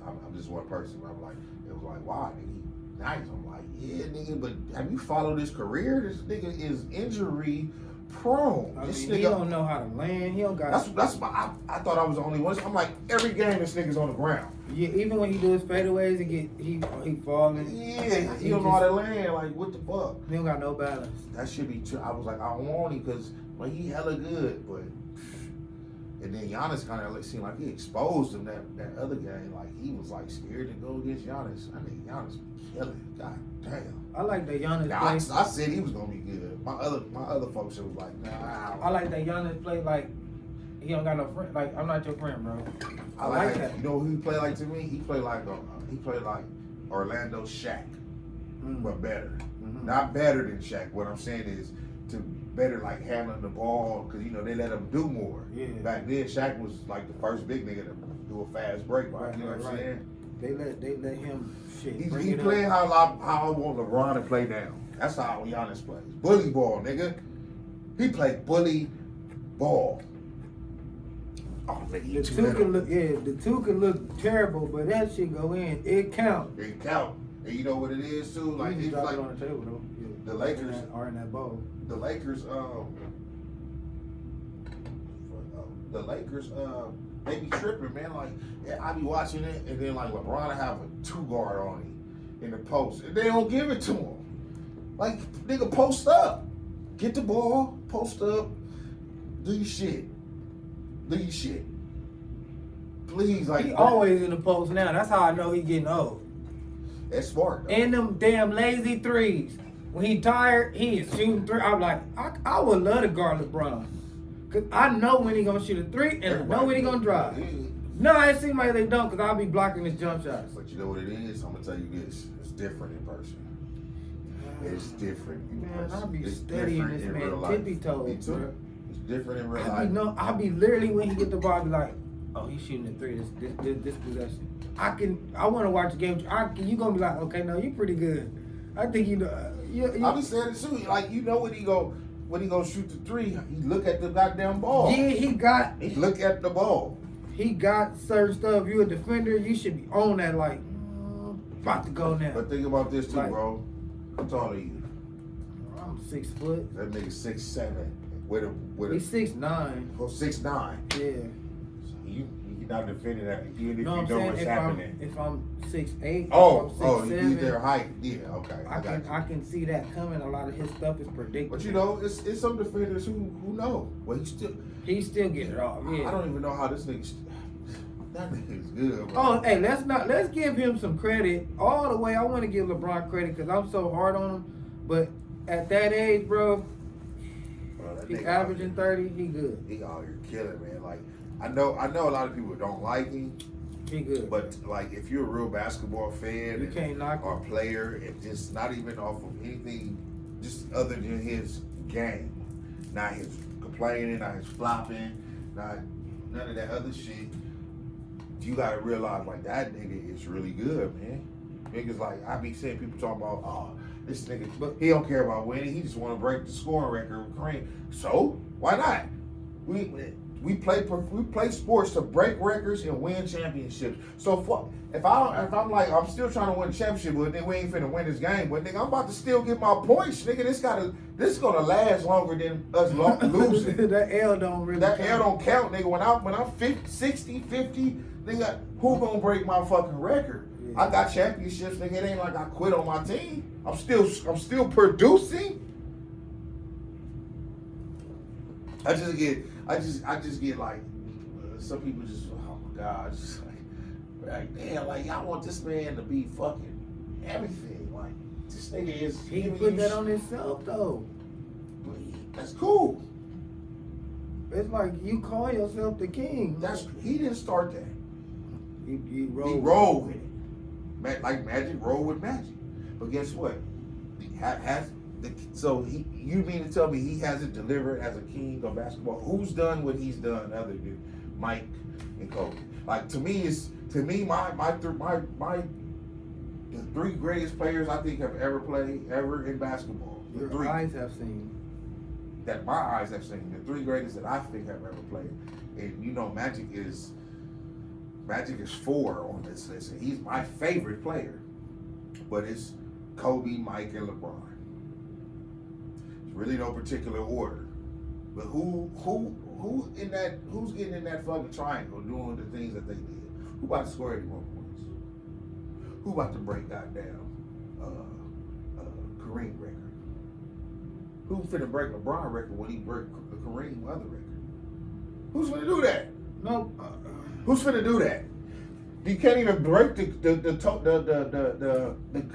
I'm just one person. But I'm like, it was like, why? Nigga, nice. I'm like, yeah, nigga, but have you followed his career? This nigga is injury prone. I This mean, nigga, he don't know how to land. He don't got. That's my. I thought I was the only one. I'm like, every game this nigga's on the ground. Yeah, even when he do his fadeaways, he falling. Yeah, he don't know how to land. Like, what the fuck? He don't got no balance. That should be true. I was like, I don't want him because like he hella good, but. And then Giannis kind of seemed like he exposed him that other game. Like he was like scared to go against Giannis. I mean, Giannis be killing. God damn. I like that Giannis now, play. I said he was gonna be good. My other folks was like, nah. I like that Giannis play like he don't got no friend. Like I'm not your friend, bro. I like that. You know who he played like to me? He played like Orlando Shaq, but better. Mm-hmm. Not better than Shaq. What I'm saying is to better like handling the ball because they let him do more. Yeah. Back then, Shaq was like the first big nigga to do a fast break. Right, you know what I'm saying? They let him shit. He playing how I want LeBron to play now. That's how Giannis plays. Bully ball, nigga. He played bully ball. Oh, nigga, the two can look terrible, but that shit go in. It count. It count. And you know what it is too? Like it's like it on the table though. Yeah. The Lakers are in that bowl. The Lakers, they be tripping, man. Like, yeah, I be watching it, and then like LeBron have a 2-guard on him in the post, and they don't give it to him. Like, nigga, post up, get the ball, post up, do your shit. Please, like he always in the post now. That's how I know he getting old. That's smart. Though. And them damn lazy threes. When he tired, he is shooting three. I'm like, I would love to guard LeBron. Cause I know when he gonna shoot a three and I know when he gonna drive. No, it seems like they don't, cause I'll be blocking his jump shots. But you know what it is? I'm gonna tell you this. It's different in person. It's different in person. I'll be studying this man tippy toes. Me too. Bro. It's different in real life. I'll be literally when he get the ball, I'll be like, oh, he's shooting a three. This possession. I want to watch the game. You gonna be like, okay, no, you pretty good. I think you know. I be saying it too. Like when he go shoot the three, he look at the goddamn ball. Yeah, he look at the ball. He got certain stuff. You a defender, you should be on that like about to go now. But think about this too, like, bro. How tall are you? I'm 6 foot. That nigga 6'7". He's 6'9". Oh, 6'9". Yeah. So you're not defending that even if you know what's happening. If I'm 6'8". You their height. Yeah, okay. I can see that coming. A lot of his stuff is predictable. But it's some defenders who know. Well, he still get it off. Yeah. I don't even know how this nigga. That nigga's good, bro. Oh, hey, let's give him some credit all the way. I want to give LeBron credit because I'm so hard on him. But at that age, bro, he's averaging 30. He good. He out here killing, man. Like I know a lot of people don't like him. He good. But like if you're a real basketball fan, you can't knock or player, and just not even off of anything, just other than his game, not his complaining, not his flopping, not none of that other shit. You gotta realize like that nigga is really good, man. Niggas like I be seeing people talking about, oh, this nigga, but he don't care about winning. He just want to break the scoring record with Kareem. So why not? We play sports to break records and win championships. So if I'm like I'm still trying to win a championship, but then we ain't finna win this game. But nigga, I'm about to still get my points, nigga. This is gonna last longer than us losing. That L don't really. That L don't count, nigga. When I'm 50, 60, 50, nigga, who gonna break my fucking record? Yeah. I got championships, nigga. It ain't like I quit on my team. I'm still producing. I just get like some people just, oh my God, just like damn, like y'all want this man to be fucking everything. Like this nigga is. He put that on himself though. That's cool. It's like you call yourself the king. He didn't start that. He rolled with it. Like Magic rolled with Magic. But guess what? You mean to tell me he hasn't delivered as a king of basketball? Who's done what he's done other than Mike and Kobe? Like my the three greatest players I think have ever played ever in basketball. Your eyes have seen. That my eyes have seen. The three greatest that I think have ever played. And Magic is 4 on this list. And he's my favorite player. But it's Kobe, Mike, and LeBron. It's really no particular order. But who's getting in that fucking triangle doing the things that they did? Who about to score 81 points? Who about to break goddamn Kareem record? Who finna break LeBron record when he break the Kareem other record? Who's finna do that? No. Who's finna do that? You can't even break the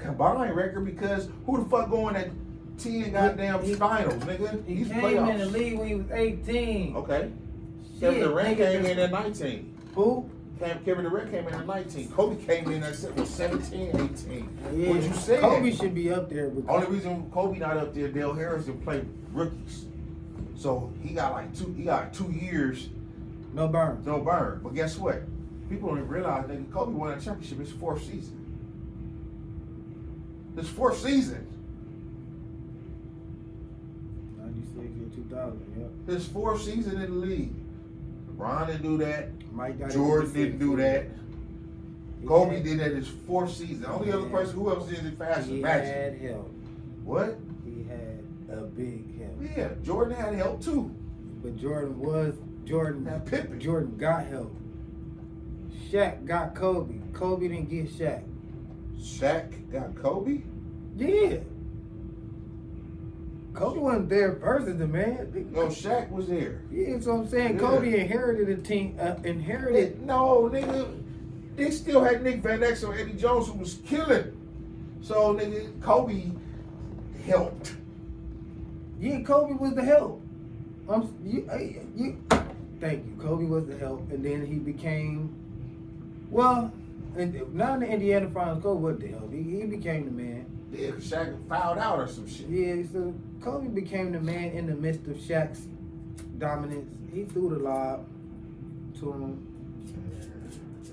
combined record because who the fuck going at 10 goddamn finals, nigga? He came in the league when he was 18. Okay. Kevin Durant came in at 19. Who? Kevin Durant came in at 19. Kobe came in at 17, 18. Yeah. What you saying? Kobe should be up there. Only reason Kobe not up there, Dale Harrison played rookies. So he got like 2 years. No burn. No burn. But guess what? People don't even realize that Kobe won a championship his 4th season. His 4th season. 96 and 2000, yep. His 4th season in the league. LeBron didn't do that. Mike got Jordan didn't do that. He Kobe had- did that his 4th season. Only other person, who else did it faster? He Magic. had help. What? He had a big help. Yeah, Jordan had help too. But Jordan Had Pippen. Jordan got help. Shaq got Kobe. Kobe didn't get Shaq. Shaq got Kobe? Yeah. Kobe wasn't there first as the man. No, Shaq was there. Yeah, that's what I'm saying. Yeah. Kobe inherited a team. No, nigga. They still had Nick Van Exel and Eddie Jones who was killing. So, nigga, Kobe helped. Yeah, Kobe was the help. Thank you. Kobe was the help, and then he became, well, and not in the Indiana Finals. Kobe was the help. He became the man. Yeah, 'cause Shaq fouled out or some shit. Yeah, so Kobe became the man in the midst of Shaq's dominance. He threw the lob to him.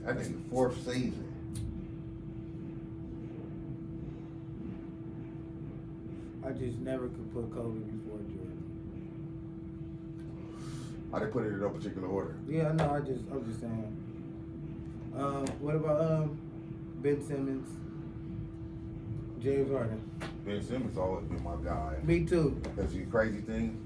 I think 4th season. I just never could put Kobe before Jordan. I didn't put it in no particular order. Yeah, I know. I'm just saying. What about Ben Simmons, James Harden? Ben Simmons always been my guy. Me too. Because the crazy thing,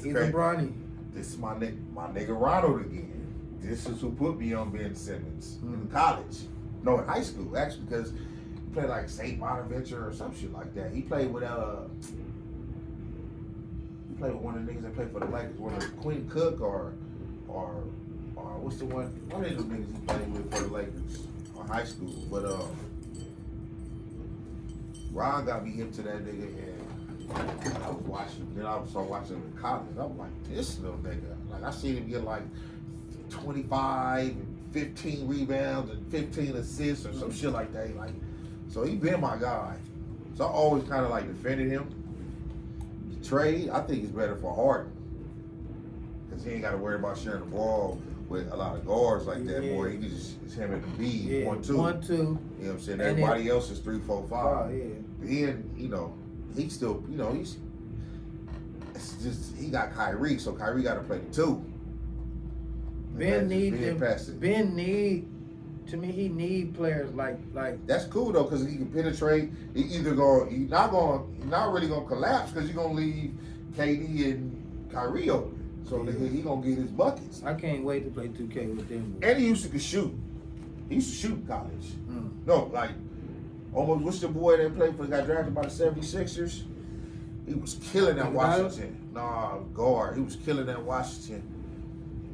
He's a Bronny. this is my nigga Ronald again. This is who put me on Ben Simmons in college. No, in high school, actually, because he played like St. Bonaventure or some shit like that. He played with one of the niggas that played for the Lakers, one of Quinn Cook or what's the one of those niggas he played with for the Lakers in high school. But Ron got me hip to that nigga, and I was watching. Then I started watching him in college. I'm like, this little nigga. Like I seen him get like 25 and 15 rebounds and 15 assists or some shit like that. Like, so he been my guy. So I always kind of like defended him. The trade, I think, is better for Harden because he ain't got to worry about sharing the ball with a lot of guards like that. Yeah. Boy, he can just it's him and the B 1-2. 1-2. You know what I'm saying? And Everybody else is 3, 4, 5. Yeah. Then he still it's just he got Kyrie, so Kyrie got to play the 2. Ben To me, he need players like. That's cool though, because he can penetrate. He's not really gonna collapse because you're gonna leave KD and Kyrie open. So he gonna get his buckets. I can't wait to play 2K with them. And he used to shoot. He used to shoot in college. No, like almost. What's the boy that played for? Got drafted by the 76ers. He was killing at Washington. Nah, guard. He was killing at Washington.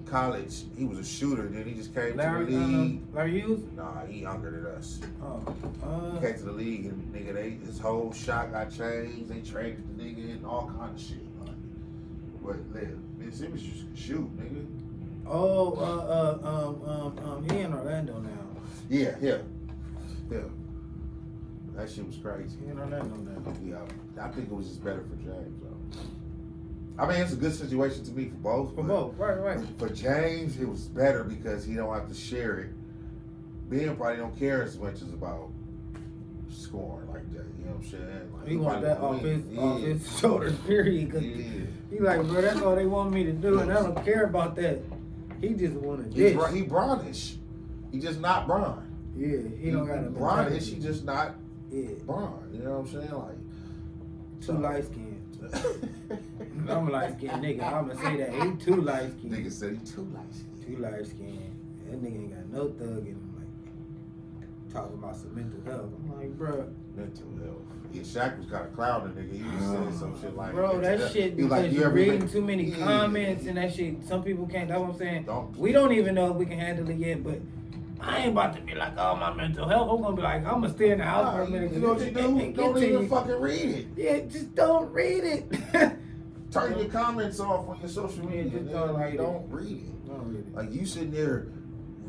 College, he was a shooter. Then he just came to the league. Larry Hughes? Nah, he younger than us. Oh. He came to the league and nigga, his whole shot got changed. They traded the nigga and all kind of shit. But Ben Simmons just can shoot, nigga. He in Orlando now. Yeah. That shit was crazy. He in Orlando now. Yeah, I think it was just better for James. Though. I mean, it's a good situation to me for both. For both, right. For James, it was better because he don't have to share it. Ben probably don't care as much as about scoring like that. You know what I'm saying? Like, He want that off his shoulders, period. Cause he like, bro, that's all they want me to do, and I don't care about that. He just want to dish. He Brownish. He just not Bron. Yeah, he don't got a Brownish. He just not Yeah. Bron. You know what I'm saying? Like too light skinned. I'm a light skinned nigga. I'ma say that. He too light skinned. Nigga said he too light skinned. Too light skinned. That nigga ain't got no thug in him. Like talking about some mental health. I'm like, bro. Mental health. Yeah, Shaq was kind of clowning nigga. He was saying some shit like bro, that shit because like, you're reading too many comments and that shit. Some people can't. That's what I'm saying. We don't even know if we can handle it yet, but I ain't about to be like, oh, my mental health. I'm gonna be like, I'm gonna stay in the house for a minute. You know what you do? Don't even fucking read it. Yeah, just don't read it. Turn your comments off on your social media. Just don't read it. Don't read it. Like you sitting there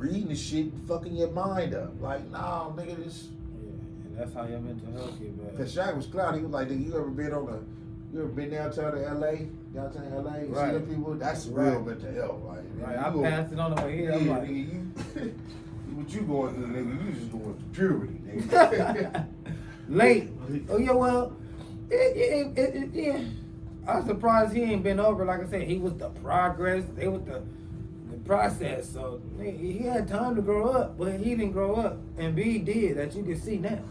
reading the shit, fucking your mind up. Like, nah, nigga, this. Yeah, and that's how your mental health get bad. Cause Shaq was clown. He was like, nigga, you ever been downtown to LA? Downtown LA? You see them people? That's real mental health. Like, right. I passed it on the way here. I'm like, nigga, you, what you going through, nigga? You just going through puberty, nigga. Late. Oh yeah, well, yeah. I'm surprised he ain't been over. Like I said, he was the progress. They was the process. So he had time to grow up, but he didn't grow up. And B did, that you can see now.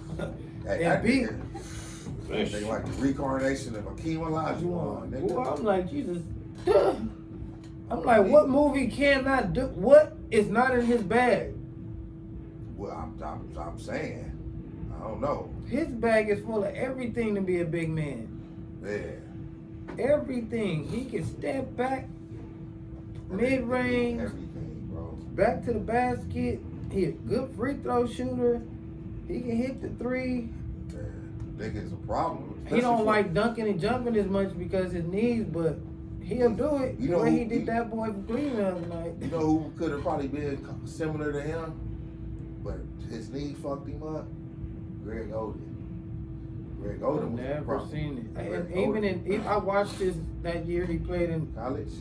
And B, they like the reincarnation of Akeem Olajuwon. Well, I'm like, Jesus. I'm like, what movie cannot do? What is not in his bag? Well, I'm saying, I don't know. His bag is full of everything to be a big man. Yeah. Everything. He can step back, mid-range, everything, bro. back to the basket. He a good free throw shooter. He can hit the three. Yeah. Nigga's a problem. He don't like dunking and jumping as much because his knees, but he'll do it. You know the way who, he did that boy for Cleveland the other night. You know who could have probably been similar to him, but his knee fucked him up? Greg Oden. Greg Oden was Never a problem. seen it. And even I watched this that year he played in college.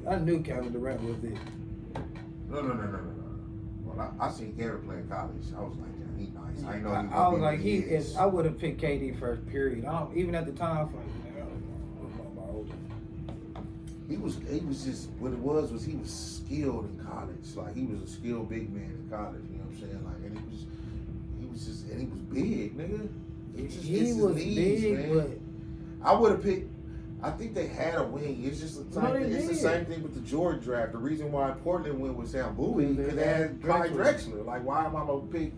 I knew Kevin Durant was it. No. Well, I seen Kevin play in college. I was like, yeah, he nice. I know. I was like, I would have picked KD first. Period. Even at the time, I was like, man, I don't know about Oden. He was just what it was he was skilled in college. Like he was a skilled big man in college. You know what I'm saying? Like, and he was big, nigga. He was big, man. But I would have picked. I think they had a wing. It's just the same thing with the Jordan draft. The reason why Portland went with Sam Bowie because they had Clyde Drexler. Like, why am I gonna pick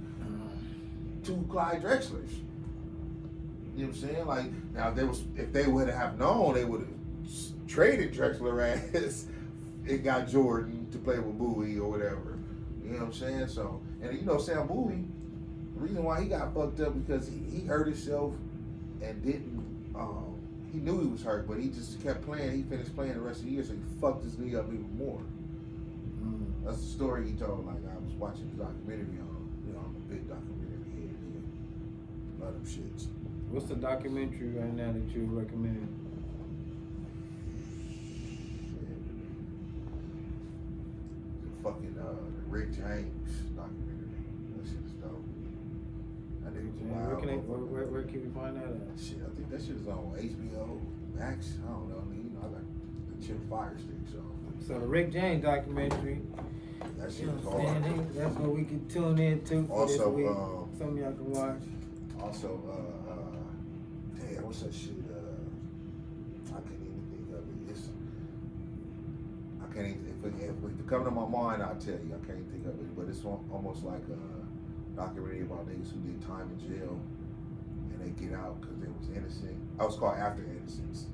two Clyde Drexlers? You know what I'm saying? Like, now if they would have known, they would have traded Drexler as it got Jordan to play with Bowie or whatever. You know what I'm saying? So, and you know Sam Bowie, the reason why he got fucked up because he hurt himself and didn't. He knew he was hurt, but he just kept playing. He finished playing the rest of the year, so he fucked his knee up even more. That's the story he told. Like, I was watching the documentary on him. You know, I'm a big documentary head, nigga. Love them shits. What's the documentary right now that you recommend? The fucking Rick James documentary. That shit is dope. That nigga was wild. Where can we find that at? Shit, I think that shit is on HBO Max. I don't know. I mean, you know, I got the Chip Fire Stick, so the Rick James documentary. That shit is hard. That's what we can tune in to for Also, this week. Some of y'all can watch. Also, damn, what's that shit? I can't even think of it. I can't even. If it comes to my mind, I'll tell you. I can't think of it, but it's almost like a documentary about niggas who did time in jail and they get out because they was innocent. I was called After Innocence.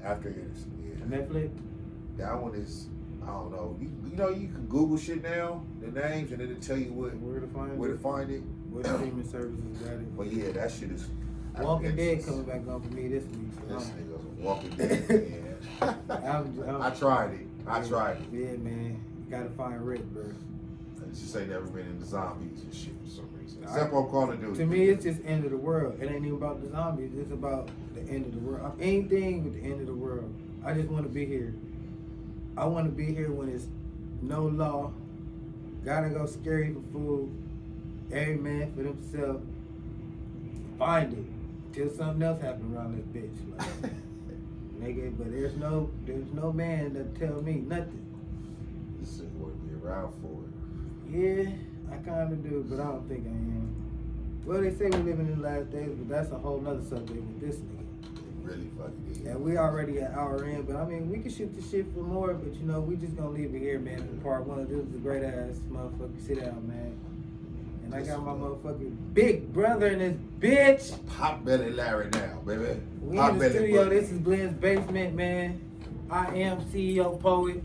After Innocence, yeah. Netflix? That one is, I don't know. You know, you can Google shit now, the names, and it'll tell you where to find it. What streaming services got it? But yeah, that shit is. Walking Dead coming back on for me this week. So this nigga's Walking Dead, man. I tried it. Yeah, man. You gotta find Rick, bro. It just ain't never been into zombies and shit for some reason. Except on Call of Duty. To me, it's just end of the world. It ain't even about the zombies. It's about the end of the world. Anything with the end of the world. I just want to be here. I want to be here when it's no law. Gotta go scary for food. Every man for themselves. Find it. Till something else happens around this bitch. Like, nigga, but there's no man that tell me nothing. This is what we around for. Yeah, I kind of do, but I don't think I am. Well, they say we're living in the last days, but that's a whole nother subject with this nigga. It really fucking is. And we already an hour in, but I mean, we can shoot the shit for more, but you know, we just gonna leave it here, man, for part one. This was a great ass motherfucker. Sit down, man. And I got my motherfucking big brother in this bitch. Pop Belly Larry now, baby. We in the studio. Boogie. This is Glenn's basement, man. I am Ceopoet.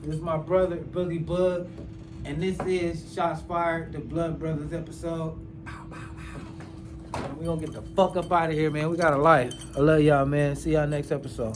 This is my brother, Boogie Boog. And this is Shots Fired, the Blood Brothers episode. And we gonna get the fuck up out of here, man. We got a life. I love y'all, man. See y'all next episode.